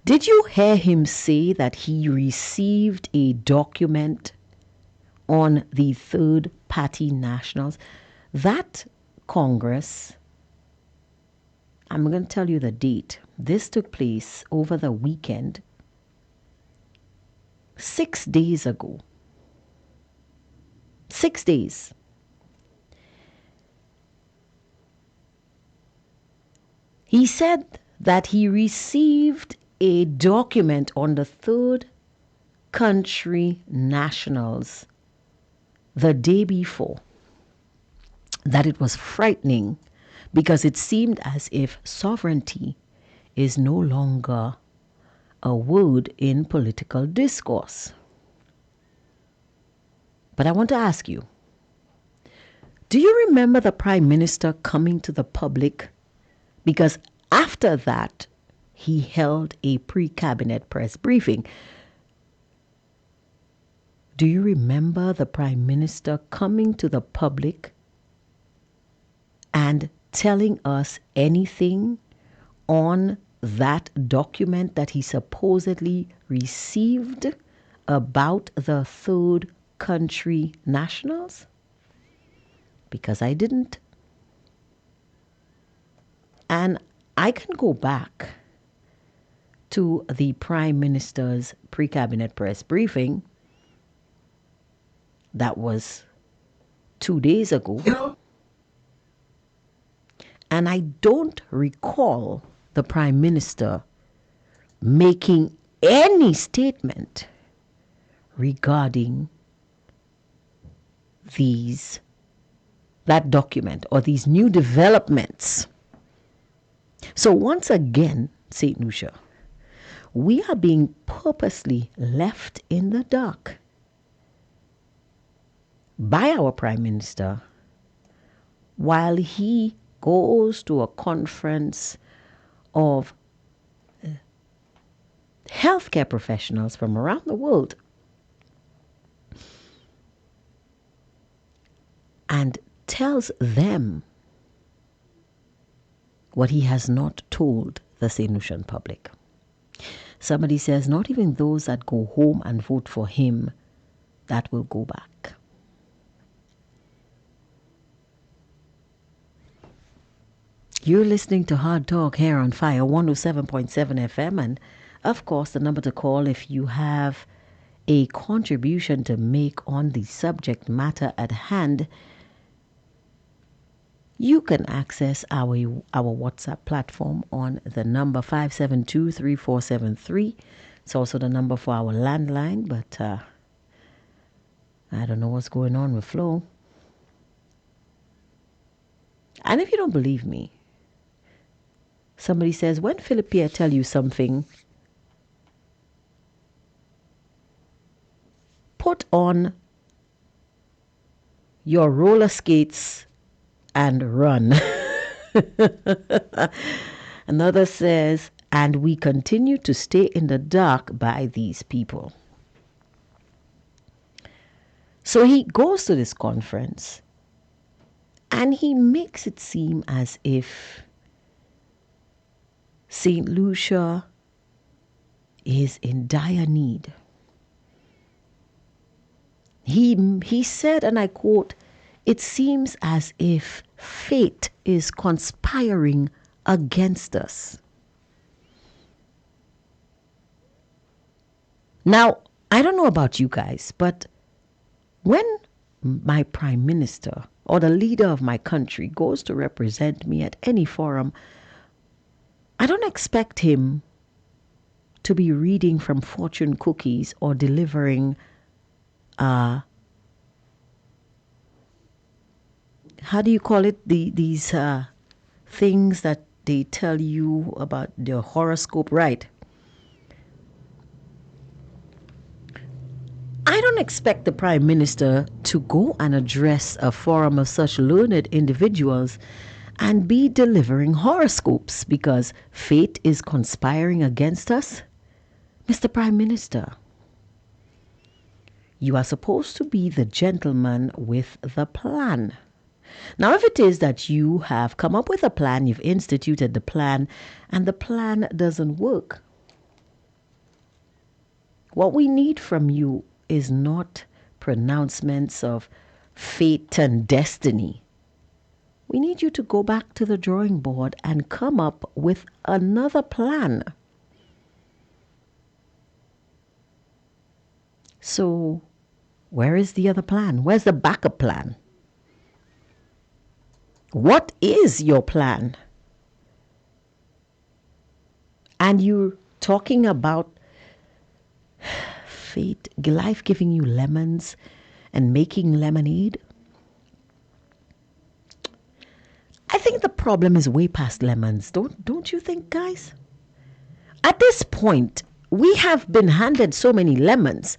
Did you hear him say that he received a document on the third party nationals? That Congress, I'm going to tell you the date. This took place over the weekend, 6 days ago. 6 days. He said that he received a document on the third country nationals the day before, that it was frightening because it seemed as if sovereignty is no longer a word in political discourse. But I want to ask you, do you remember the Prime Minister coming to the public? Because after that, he held a pre-cabinet press briefing. Do you remember the Prime Minister coming to the public and telling us anything on that document that he supposedly received about the third country nationals? Because I didn't. And I can go back to the Prime Minister's pre-cabinet press briefing that was 2 days ago. And I don't recall the Prime Minister making any statement regarding that document or these new developments. So once again, St. Lucia, we are being purposely left in the dark by our Prime Minister while he goes to a conference of healthcare professionals from around the world and tells them what he has not told the St. Lucian public. Somebody says not even those that go home and vote for him that will go back. You're listening to Hard Talk here on Fire 107.7 FM. And of course, the number to call if you have a contribution to make on the subject matter at hand, you can access our WhatsApp platform on the number 572-3473. It's also the number for our landline, but I don't know what's going on with Flo. And if you don't believe me, somebody says, when Philip Pierre tell you something, put on your roller skates and run. Another says, and we continue to stay in the dark by these people. So he goes to this conference and he makes it seem as if St. Lucia is in dire need. He said, and I quote, "It seems as if fate is conspiring against us." Now, I don't know about you guys, but when my Prime Minister or the leader of my country goes to represent me at any forum, I don't expect him to be reading from fortune cookies or delivering how do you call it? These things that they tell you about their horoscope, right? I don't expect the Prime Minister to go and address a forum of such learned individuals and be delivering horoscopes because fate is conspiring against us. Mr. Prime Minister, you are supposed to be the gentleman with the plan. Now, if it is that you have come up with a plan, you've instituted the plan, and the plan doesn't work, what we need from you is not pronouncements of fate and destiny. We need you to go back to the drawing board and come up with another plan. So, where is the other plan? Where's the backup plan? What is your plan? And you're talking about fate, life giving you lemons and making lemonade. I think the problem is way past lemons. Don't you think, guys? At this point, we have been handed so many lemons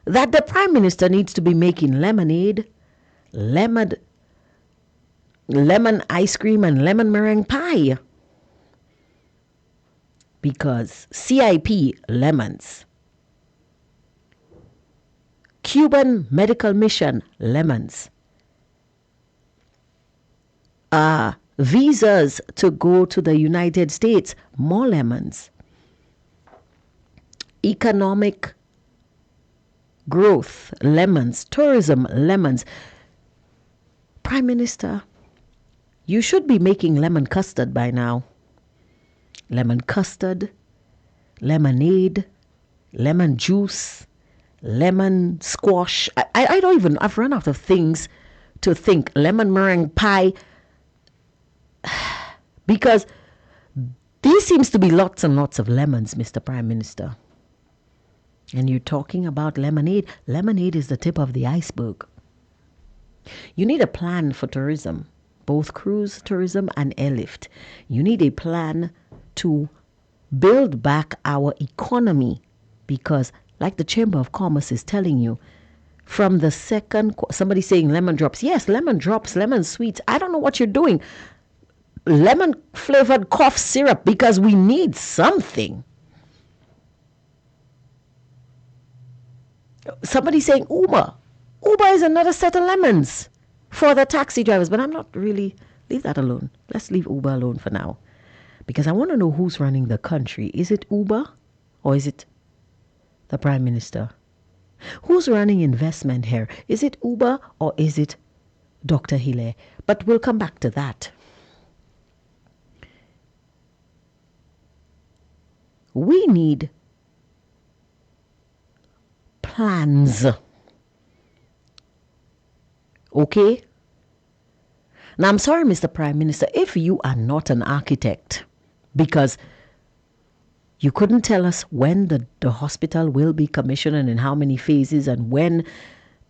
that the Prime Minister needs to be making lemonade, lemon ice cream and lemon meringue pie. Because CIP lemons, Cuban Medical Mission lemons, visas to go to the United States, more lemons. Economic growth, lemons. Tourism, lemons. Prime Minister, you should be making lemon custard by now. Lemon custard, lemonade, lemon juice, lemon squash. I don't even, I've run out of things to think. Lemon meringue pie. Because there seems to be lots and lots of lemons, Mr. Prime Minister. And you're talking about lemonade. Lemonade is the tip of the iceberg. You need a plan for tourism, both cruise tourism and airlift. You need a plan to build back our economy because, like the Chamber of Commerce is telling you, from the second, somebody saying lemon drops. Yes, lemon drops, lemon sweets. I don't know what you're doing. Lemon flavored cough syrup because we need something. Somebody saying Uber. Uber is another set of lemons for the taxi drivers, but I'm not really, leave that alone. Let's leave Uber alone for now because I want to know who's running the country. Is it Uber or is it the Prime Minister? Who's running investment here? Is it Uber or is it Dr. Hille? But we'll come back to that. We need plans. Okay? Now, I'm sorry, Mr. Prime Minister, if you are not an architect, because you couldn't tell us when the hospital will be commissioned and in how many phases and when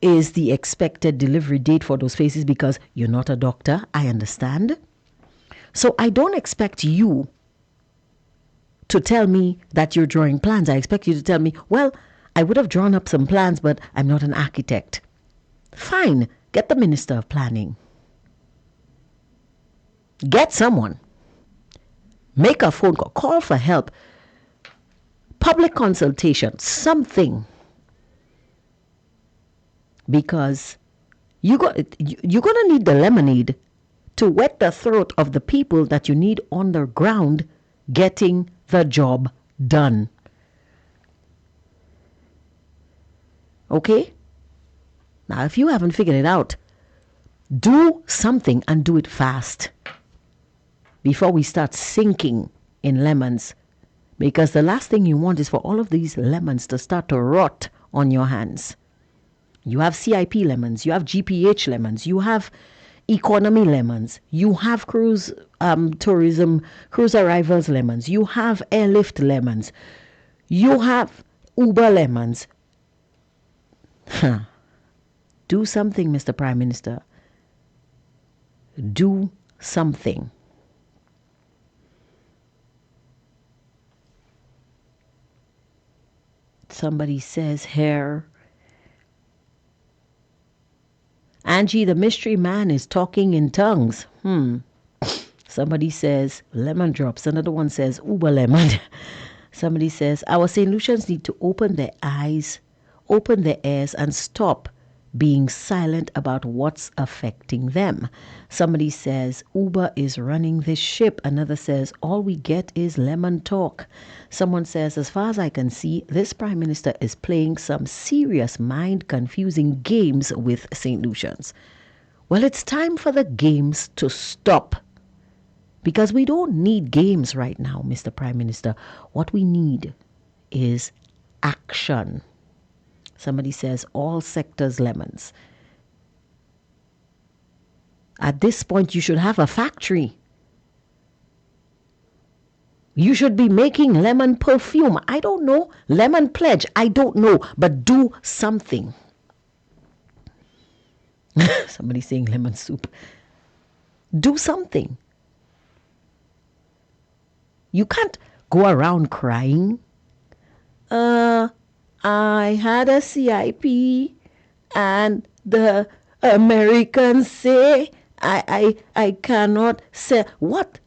is the expected delivery date for those phases because you're not a doctor, I understand. So I don't expect you to tell me that you're drawing plans. I expect you to tell me, well, I would have drawn up some plans, but I'm not an architect. Fine, get the Minister of Planning. Get someone. Make a phone call. Call for help. Public consultation. Something. Because you're going to need the lemonade to wet the throat of the people that you need on the ground getting the job done. Okay? Now, if you haven't figured it out, do something and do it fast before we start sinking in lemons. Because the last thing you want is for all of these lemons to start to rot on your hands. You have CIP lemons, you have GPH lemons, you have economy lemons, you have cruise tourism, cruise arrivals lemons, you have airlift lemons, you have Uber lemons. Do something, Mr. Prime Minister. Do something. Somebody says here, Angie, the mystery man is talking in tongues. Somebody says lemon drops. Another one says Uber lemon. Somebody says our St. Lucians need to open their eyes, open their ears, and stop being silent about what's affecting them. Somebody says Uber is running this ship. Another says all we get is lemon talk. Someone says, as far as I can see, this Prime Minister is playing some serious mind-confusing games with St. Lucians. Well, it's time for the games to stop. Because we don't need games right now, Mr. Prime Minister. What we need is action. Somebody says all sectors lemons. At this point, you should have a factory. You should be making lemon perfume. I don't know. Lemon pledge. I don't know. But do something. Somebody saying lemon soup. Do something. You can't go around crying. I had a CIP and the Americans say I cannot say. What?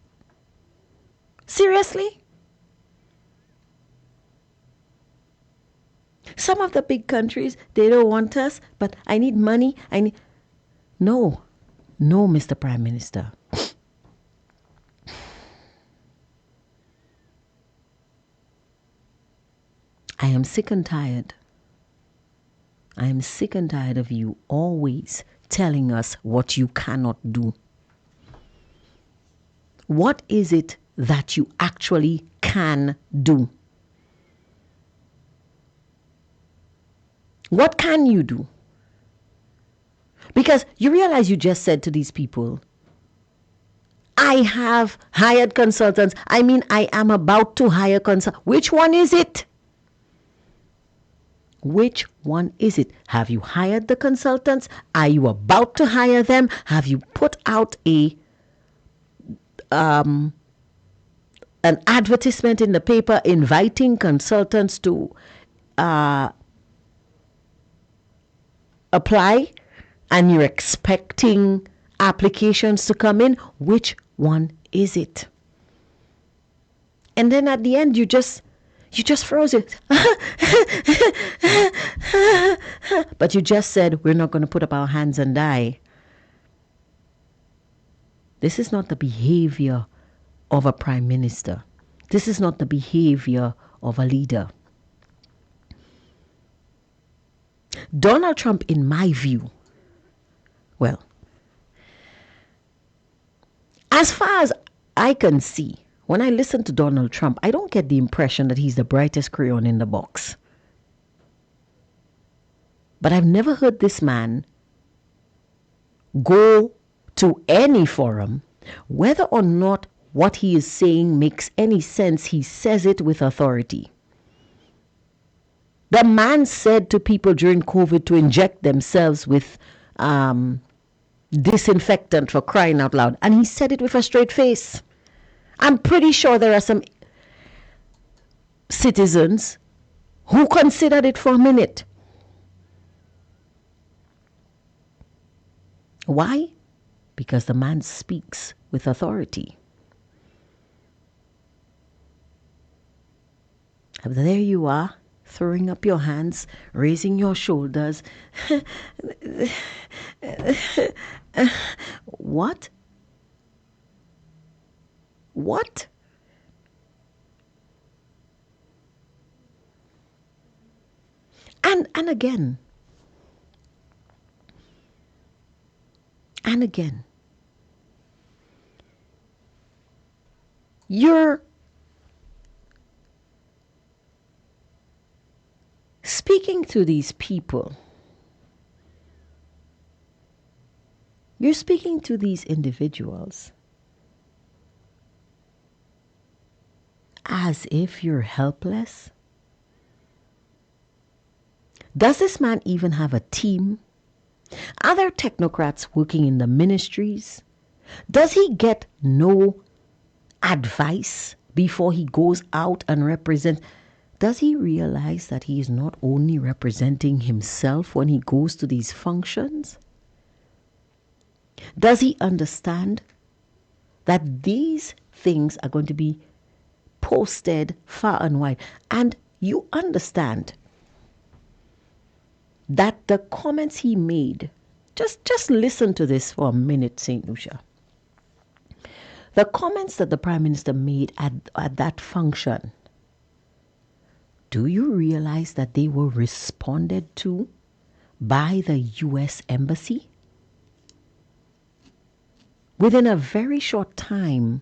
Seriously? Some of the big countries, they don't want us, but I need money. No, Mr. Prime Minister. I am sick and tired. I am sick and tired of you always telling us what you cannot do. What is it that you actually can do? What can you do? Because you realize you just said to these people, I have hired consultants. I mean, I am about to hire consultants. Which one is it? Which one is it? Have you hired the consultants? Are you about to hire them? Have you put out an advertisement in the paper inviting consultants to apply, and you're expecting applications to come in? Which one is it? And then at the end, you just froze it. But you just said, we're not going to put up our hands and die. This is not the behavior of a prime minister. This is not the behavior of a leader. Donald Trump, in my view, well, as far as I can see, when I listen to Donald Trump, I don't get the impression that he's the brightest crayon in the box. But I've never heard this man go to any forum, whether or not what he is saying makes any sense, he says it with authority. The man said to people during COVID to inject themselves with disinfectant, for crying out loud. And he said it with a straight face. I'm pretty sure there are some citizens who considered it for a minute. Why? Because the man speaks with authority. There you are, throwing up your hands, raising your shoulders. What? What? And again. And again. You're speaking to these people. You're speaking to these individuals as if you're helpless. Does this man even have a team? Are there technocrats working in the ministries? Does he get no advice before he goes out and represents? Does he realize that he is not only representing himself when he goes to these functions? Does he understand that these things are going to be posted far and wide? And you understand that the comments he made, just listen to this for a minute, St. Lucia. The comments that the Prime Minister made at that function, do you realize that they were responded to by the U.S. Embassy? Within a very short time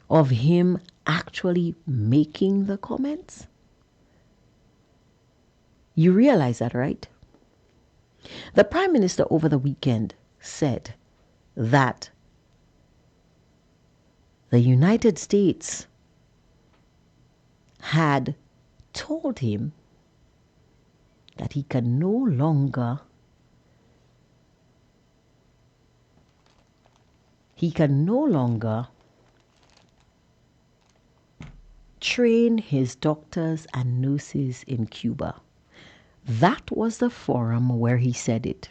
of him actually making the comments? You realize that, right? The Prime Minister over the weekend said that the United States had told him that he can no longer train his doctors and nurses in Cuba. That was the forum where he said it.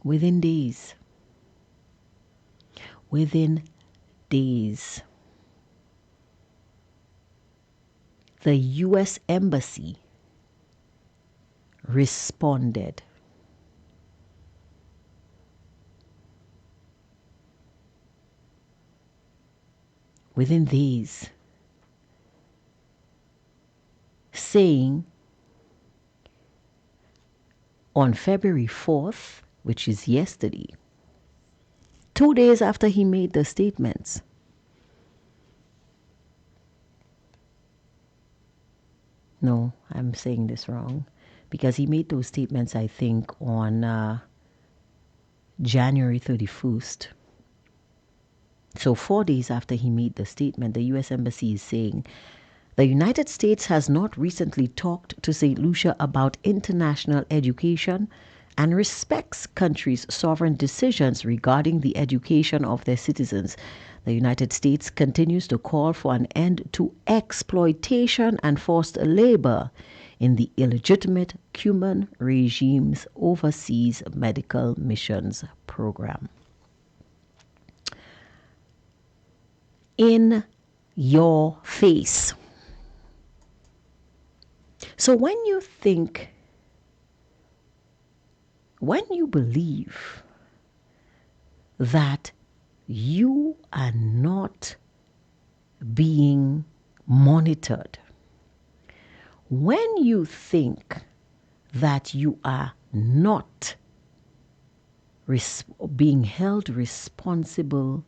Within days, the U.S. Embassy responded. Within days, saying on February 4th, which is yesterday, 2 days after he made the statements, no, I'm saying this wrong, because he made those statements, I think, on January 31st. So 4 days after he made the statement, the U.S. Embassy is saying, the United States has not recently talked to St. Lucia about international education and respects countries' sovereign decisions regarding the education of their citizens. The United States continues to call for an end to exploitation and forced labor in the illegitimate Cuban regime's overseas medical missions program. In your face. So when you believe that you are not being monitored, when you think that you are not being held responsible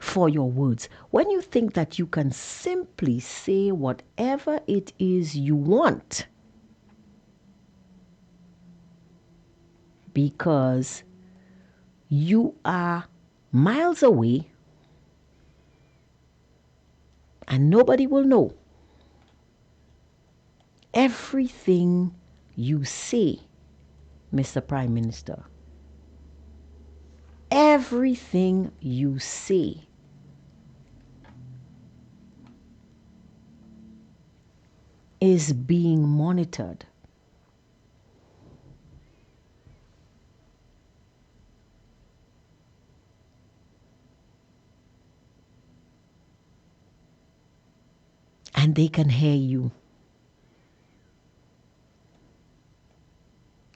for your words, when you think that you can simply say whatever it is you want because you are miles away and nobody will know, everything you say, Mr. Prime Minister, everything you say is being monitored. And they can hear you.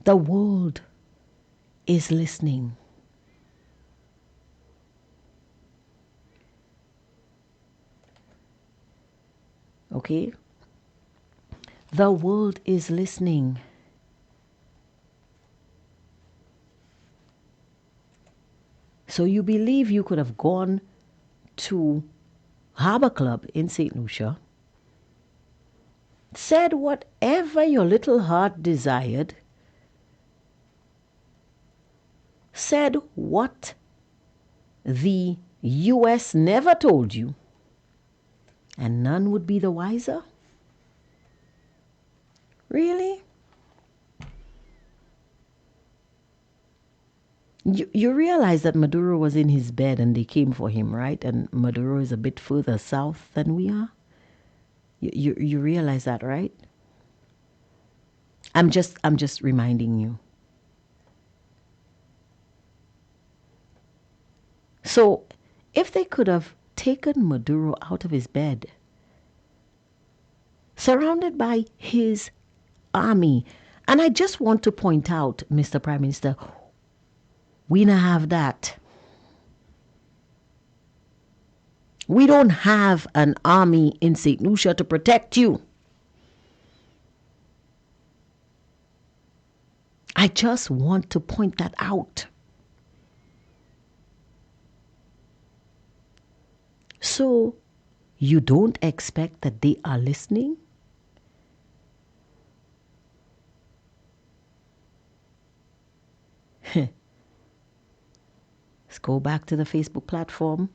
The world is listening. Okay? The world is listening. So you believe you could have gone to Harbor Club in St. Lucia, said whatever your little heart desired, said what the U.S. never told you, and none would be the wiser? Really? You realize that Maduro was in his bed and they came for him, right? And Maduro is a bit further south than we are. You realize that, right? I'm just reminding you. So, if they could have taken Maduro out of his bed, surrounded by his army, and I just want to point out, Mr. Prime Minister, we don't have that. We don't have an army in St. Lucia to protect you. I just want to point that out. So, you don't expect that they are listening? Let's go back to the Facebook platform.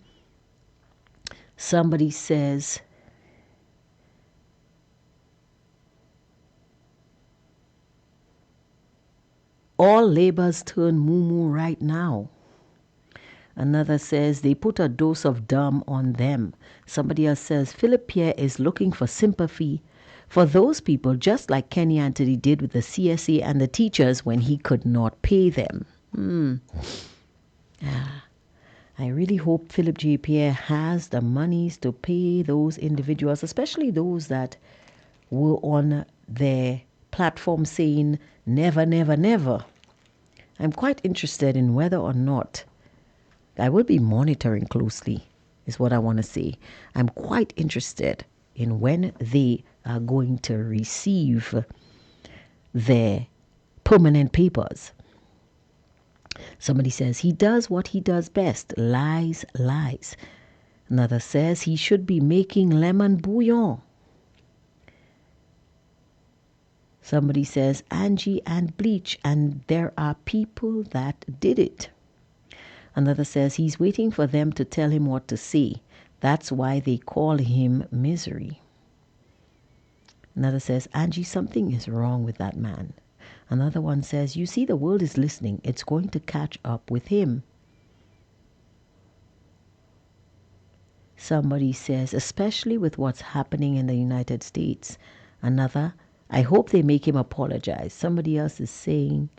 Somebody says, all labors turn moo-moo right now. Another says they put a dose of dumb on them. Somebody else says Philip Pierre is looking for sympathy for those people, just like Kenny Anthony did with the CSA and the teachers when he could not pay them. I really hope Philip J. Pierre has the monies to pay those individuals, especially those that were on their platform saying never, never, never. I'm quite interested in whether or not I will be monitoring closely, is what I want to say. I'm quite interested in when they are going to receive their permanent papers. Somebody says he does what he does best, lies, lies. Another says he should be making lemon bouillon. Somebody says Angie and bleach, and there are people that did it. Another says he's waiting for them to tell him what to say. That's why they call him Misery. Another says, Angie, something is wrong with that man. Another one says, you see, the world is listening. It's going to catch up with him. Somebody says, especially with what's happening in the United States. Another, I hope they make him apologize. Somebody else is saying,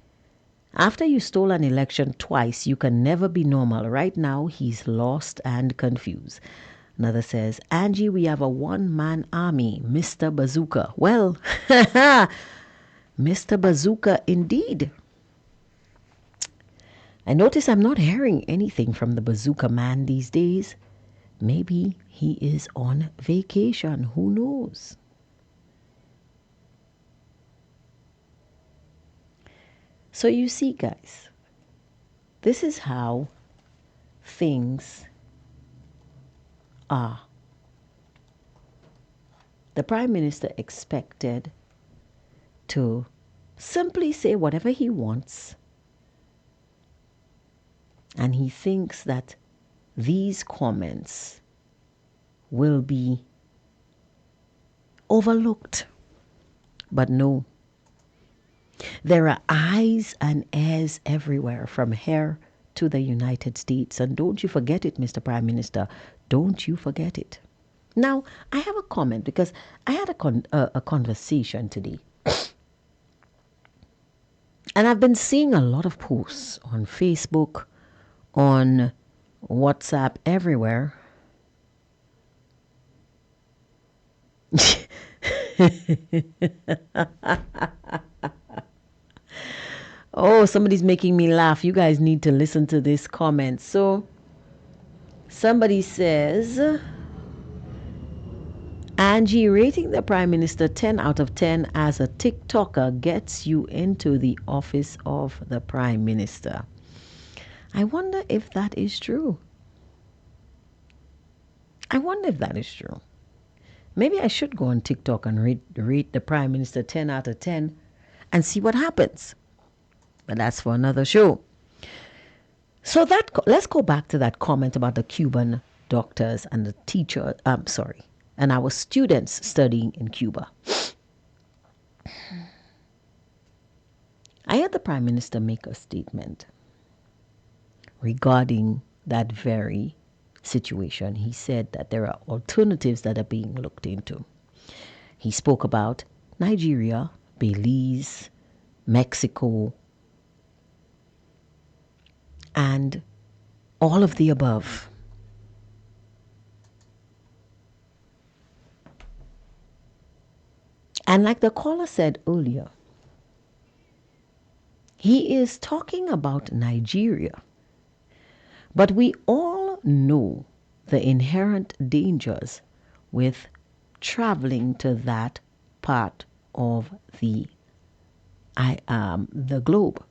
after you stole an election twice, you can never be normal. Right now, he's lost and confused. Another says, Angie, we have a one-man army, Mr. Bazooka. Well, Mr. Bazooka indeed. I notice I'm not hearing anything from the Bazooka man these days. Maybe he is on vacation. Who knows? So you see, guys, this is how things are. The Prime Minister expected to simply say whatever he wants, and he thinks that these comments will be overlooked. But no. There are eyes and ears everywhere, from here to the United States. And don't you forget it, Mr. Prime Minister. Don't you forget it. Now, I have a comment because I had a conversation today. And I've been seeing a lot of posts on Facebook, on WhatsApp, everywhere. Oh, somebody's making me laugh. You guys need to listen to this comment. So, somebody says, Angie, rating the Prime Minister 10 out of 10 as a TikToker gets you into the office of the Prime Minister. I wonder if that is true. Maybe I should go on TikTok and rate the Prime Minister 10 out of 10 and see what happens. But that's for another show. So let's go back to that comment about the Cuban doctors and the teacher. And our students studying in Cuba. I heard the Prime Minister make a statement regarding that very situation. He said that there are alternatives that are being looked into. He spoke about Nigeria, Belize, Mexico, and all of the above. And like the caller said earlier, he is talking about Nigeria. But we all know the inherent dangers with traveling to that part of the globe.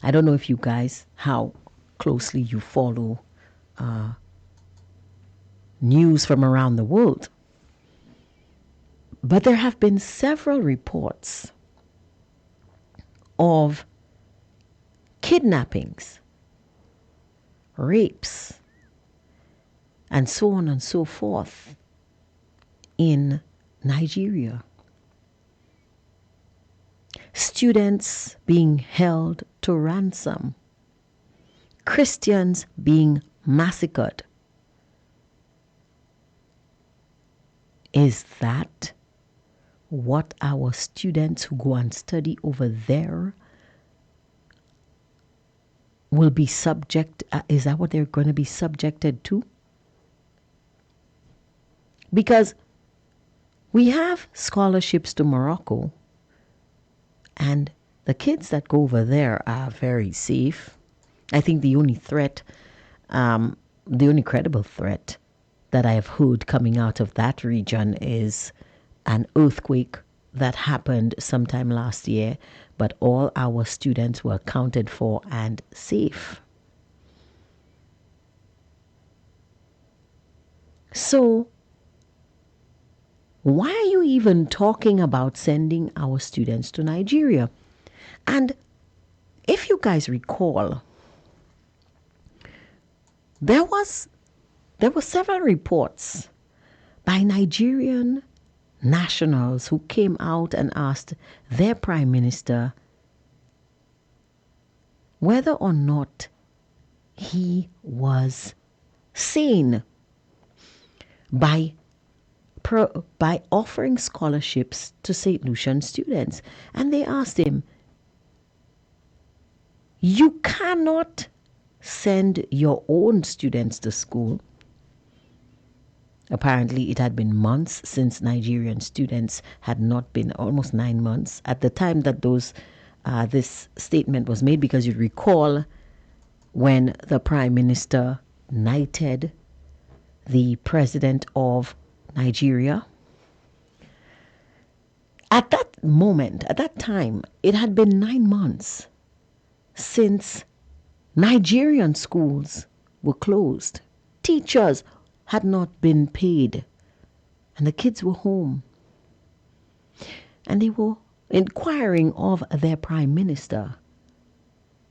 I don't know if you guys, how closely you follow news from around the world. But there have been several reports of kidnappings, rapes, and so on and so forth in Nigeria. Students being held to ransom. Christians being massacred. Is that what our students who go and study over there will be is that what they're going to be subjected to? Because we have scholarships to Morocco, and the kids that go over there are very safe. I think the only credible threat that I have heard coming out of that region is an earthquake that happened sometime last year, but all our students were accounted for and safe. So, why are you even talking about sending our students to Nigeria? And if you guys recall, there were several reports by Nigerian nationals who came out and asked their prime minister whether or not he was sane by offering scholarships to St. Lucian students. And they asked him, you cannot send your own students to school. Apparently, it had been months since Nigerian students had not been, almost 9 months, at the time that this statement was made, because you recall when the Prime Minister knighted the President of Nigeria. At that moment, at that time, it had been 9 months since Nigerian schools were closed. Teachers had not been paid, and the kids were home. And they were inquiring of their prime minister,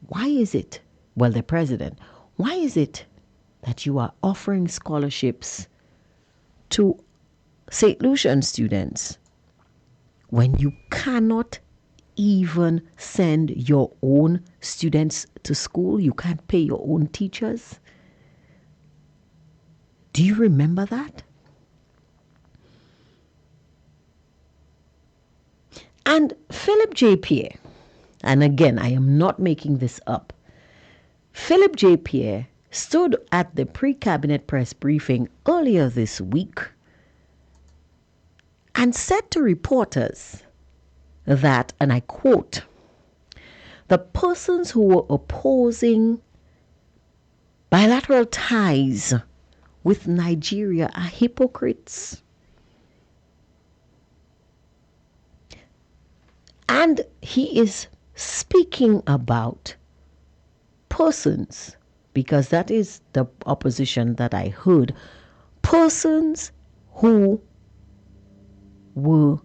why is it, well, the president, why is it that you are offering scholarships to St. Lucian students when you cannot even send your own students to school? You can't pay your own teachers. Do you remember that? And Philip J. Pierre, and again, I am not making this up, Philip J. Pierre stood at the pre-cabinet press briefing earlier this week and said to reporters that, and I quote, the persons who were opposing bilateral ties with Nigeria are hypocrites. And he is speaking about persons, because that is the opposition that I heard, persons who were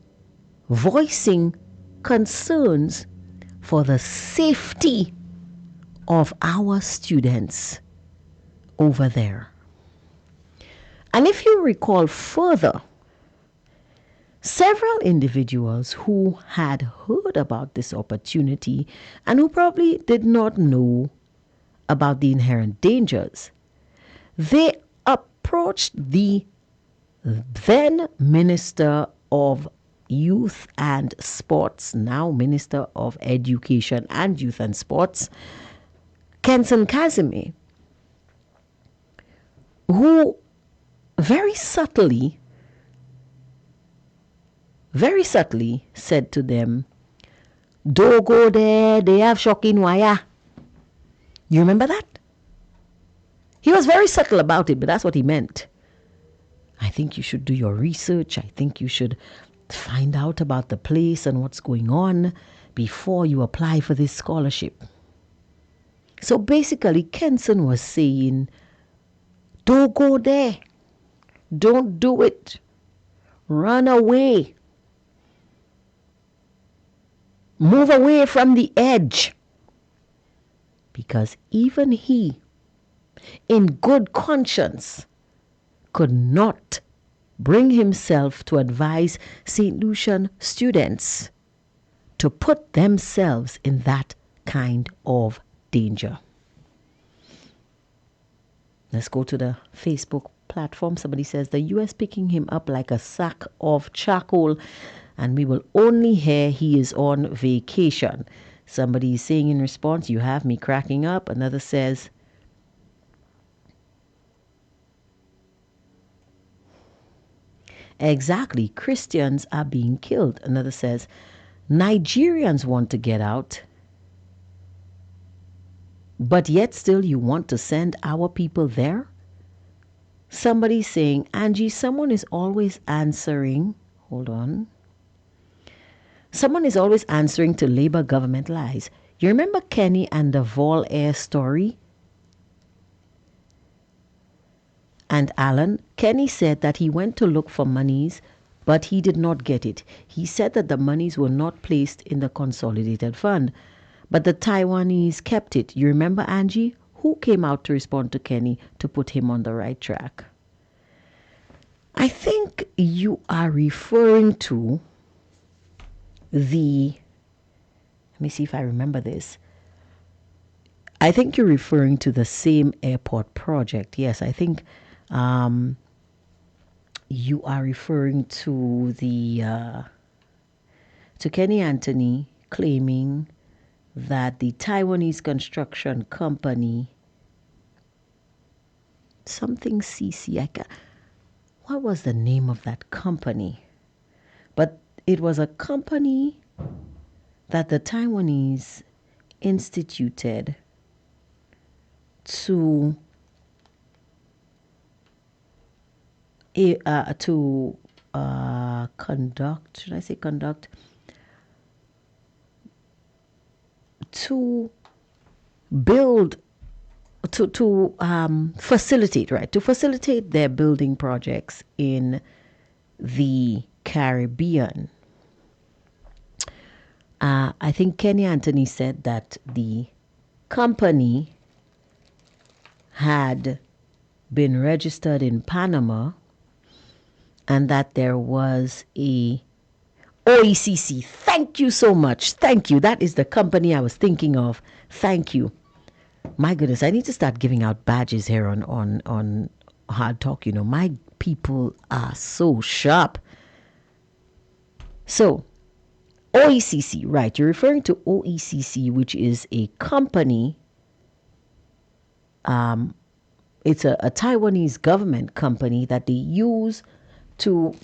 voicing concerns for the safety of our students over there. And if you recall further, several individuals who had heard about this opportunity and who probably did not know about the inherent dangers, they approached the then Minister of Youth and Sports, now Minister of Education and Youth and Sports, Kenson Kazime, who very subtly said to them, don't go there, they have shocking wire. You remember that? He was very subtle about it, but that's what he meant. I think you should do your research. I think you should find out about the place and what's going on before you apply for this scholarship. So basically, Kenson was saying, don't go there. Don't do it. Run away. Move away from the edge. Because even he, in good conscience, could not bring himself to advise St. Lucian students to put themselves in that kind of danger. Let's go to the Facebook platform. Somebody says the US picking him up like a sack of charcoal, and we will only hear he is on vacation. Somebody is saying in response, you have me cracking up. Another says, exactly, Christians are being killed. Another says, Nigerians want to get out, but yet still you want to send our people there? Somebody saying, Angie, someone is always answering. Hold on. Someone is always answering to Labour government lies. You remember Kenny and the Vol Air story? And Alan, Kenny said that he went to look for monies, but he did not get it. He said that the monies were not placed in the consolidated fund, but the Taiwanese kept it. You remember, Angie? Who came out to respond to Kenny to put him on the right track? I think you are referring to let me see if I remember this. I think you're referring to the same airport project. Yes, I think you are referring to to Kenny Anthony claiming that the Taiwanese construction company, something CC, what was the name of that company? But it was a company that the Taiwanese instituted to conduct, should I say conduct, to build, to facilitate, right, to facilitate their building projects in the Caribbean. I think Kenny Anthony said that the company had been registered in Panama and that there was a OECC. Thank you so much. Thank you. That is the company I was thinking of. Thank you. My goodness, I need to start giving out badges here on Hard Talk. You know, my people are so sharp. So, OECC, right? You're referring to OECC, which is a company. It's a Taiwanese government company that they use to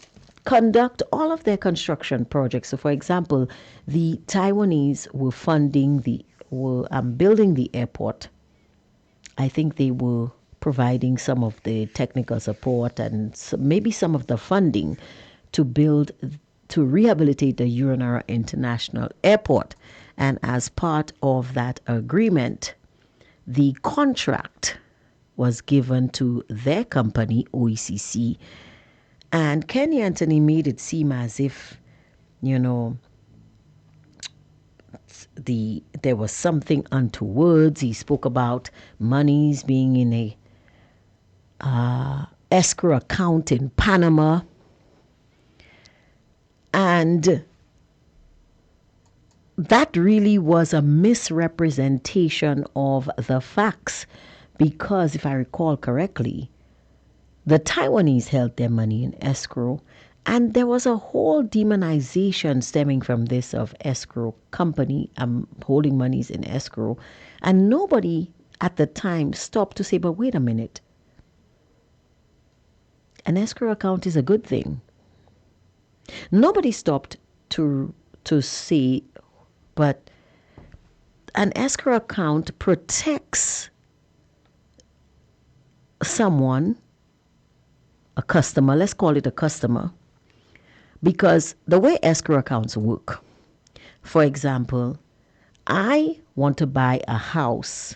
conduct all of their construction projects. So, for example, the Taiwanese were building the airport. I think they were providing some of the technical support and maybe some of the funding to rehabilitate the Urinara International Airport. And as part of that agreement, the contract was given to their company, OECC. And Kenny Anthony made it seem as if, you know, there was something untowards. He spoke about monies being in a escrow account in Panama. And that really was a misrepresentation of the facts, because if I recall correctly, the Taiwanese held their money in escrow, and there was a whole demonization stemming from this of escrow company holding monies in escrow, and nobody at the time stopped to say, but wait a minute, an escrow account is a good thing. Nobody stopped to say, but an escrow account protects someone, a customer, let's call it a customer, because the way escrow accounts work, for example, I want to buy a house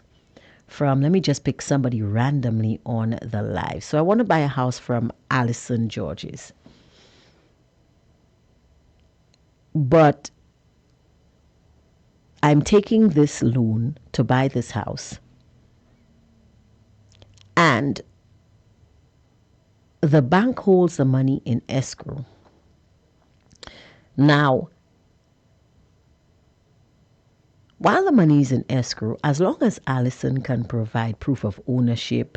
from, let me just pick somebody randomly on the live. So I want to buy a house from Allison Georges. But I'm taking this loan to buy this house. And the bank holds the money in escrow. Now, while the money is in escrow, as long as Allison can provide proof of ownership,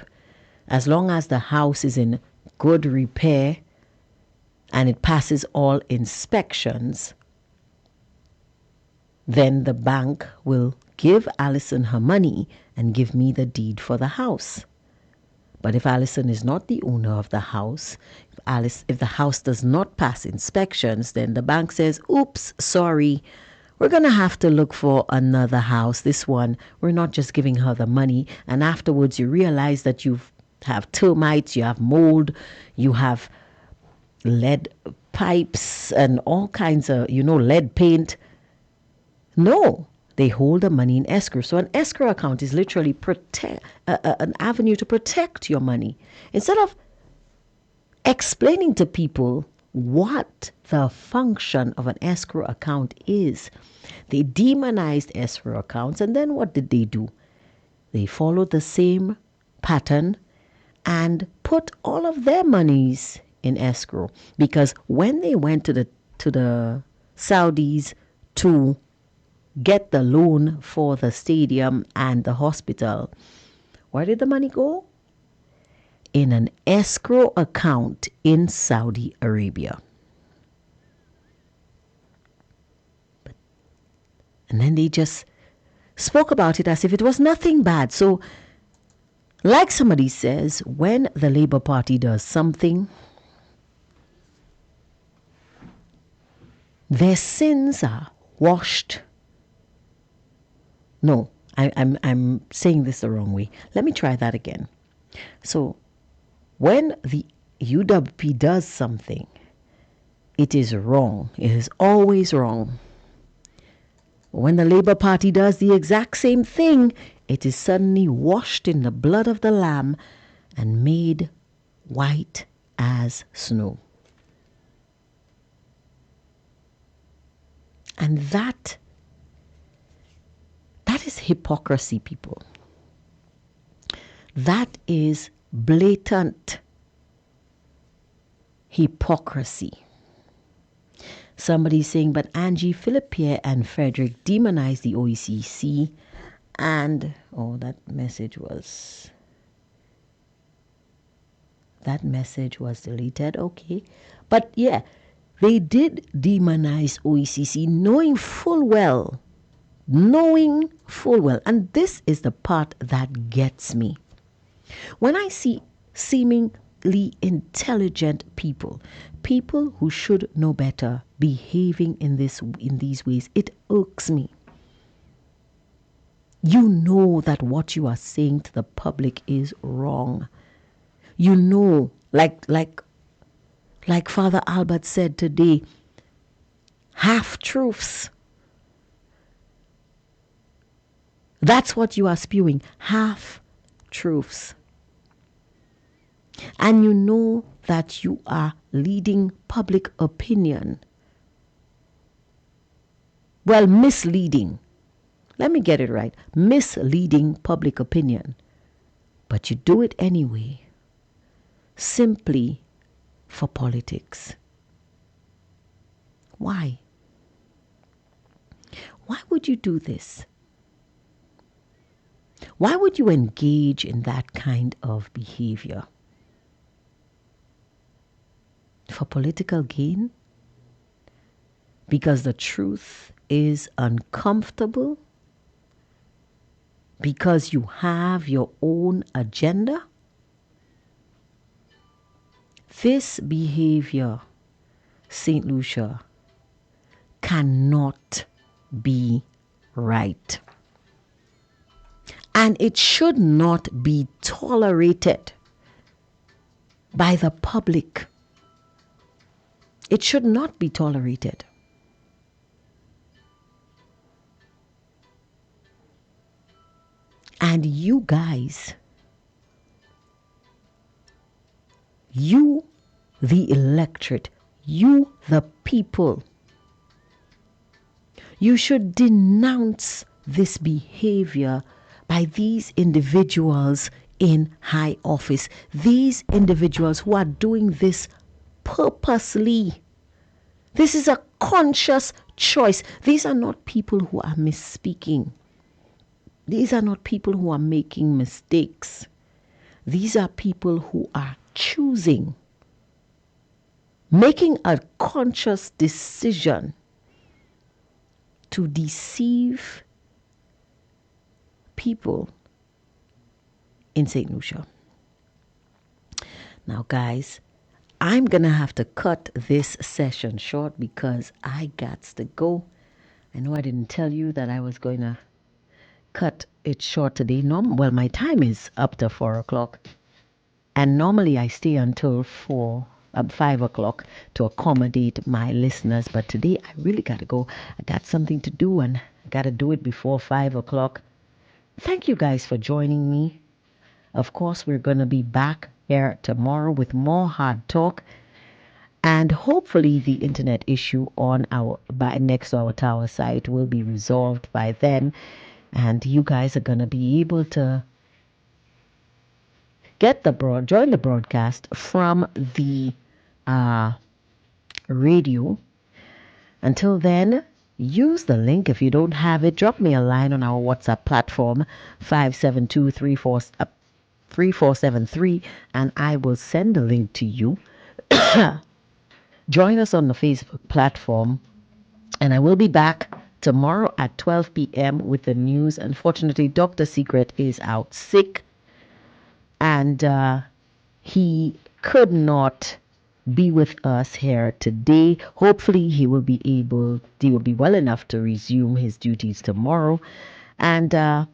as long as the house is in good repair and it passes all inspections, then the bank will give Allison her money and give me the deed for the house. But if Allison is not the owner of the house, if the house does not pass inspections, then the bank says, oops, sorry, we're going to have to look for another house. This one, we're not just giving her the money. And afterwards, you realize that you've have termites, you have mold, you have lead pipes and all kinds of, lead paint. No, they hold the money in escrow. So an escrow account is literally an avenue to protect your money. Instead of explaining to people what the function of an escrow account is, they demonized escrow accounts. And then what did they do? They followed the same pattern and put all of their monies in escrow, because when they went to the Saudis to get the loan for the stadium and the hospital, where did the money go? In an escrow account in Saudi Arabia. And then they just spoke about it as if it was nothing bad. So, like somebody says, when the Labour Party does something, their sins are washed. No, I'm saying this the wrong way. Let me try that again. So, when the UWP does something, it is wrong. It is always wrong. When the Labour Party does the exact same thing, it is suddenly washed in the blood of the Lamb and made white as snow. And that is hypocrisy, people. That is blatant hypocrisy. Somebody's saying, but Angie, Philip Pierre and Frederick demonized the OECC, and that message was deleted. Okay. But yeah, they did demonize OECC knowing full well, and this is the part that gets me. When I see seemingly intelligent people who should know better, behaving in these ways, it irks me. You know that what you are saying to the public is wrong. You know, like Father Albert said today, half-truths. That's what you are spewing, half-truths. And you know that you are leading public opinion. Well, misleading. Let me get it right. Misleading public opinion. But you do it anyway, simply for politics. Why? Why would you do this? Why would you engage in that kind of behavior? For political gain? Because the truth is uncomfortable? Because you have your own agenda? This behavior, St. Lucia, cannot be right. And it should not be tolerated by the public. It should not be tolerated. And you guys, you, the electorate, you, the people, you should denounce this behavior by these individuals in high office. These individuals who are doing this purposely. This is a conscious choice. These are not people who are misspeaking. These are not people who are making mistakes. These are people who are choosing, making a conscious decision to deceive people in St. Lucia. Now, guys, I'm going to have to cut this session short because I got to go. I know I didn't tell you that I was going to cut it short today. Well, my time is up to 4 o'clock. And normally I stay until 5 o'clock to accommodate my listeners. But today I really got to go. I got something to do and I got to do it before 5 o'clock. Thank you guys for joining me. Of course, we're going to be back here tomorrow with more hard talk. And hopefully the internet issue on our next to our tower site will be resolved by then. And you guys are going to be able to join the broadcast from the radio. Until then, use the link. If you don't have it, drop me a line on our WhatsApp platform 572-3473 and I will send the link to you. Join us on the Facebook platform and I will be back tomorrow at 12 p.m. with the news. Unfortunately, Dr. Secret is out sick and he could not be with us here today. Hopefully he will be well enough to resume his duties tomorrow. And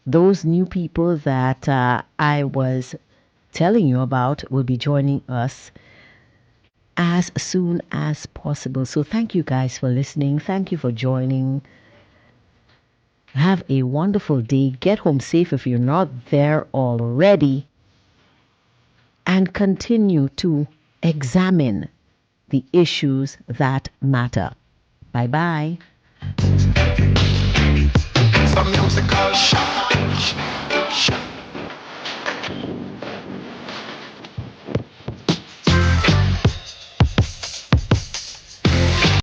those new people that I was telling you about will be joining us as soon as possible. So thank you guys for listening. Thank you for joining. Have a wonderful day. Get home safe if you're not there already. And continue to examine the issues that matter. Bye bye. Some musical shock.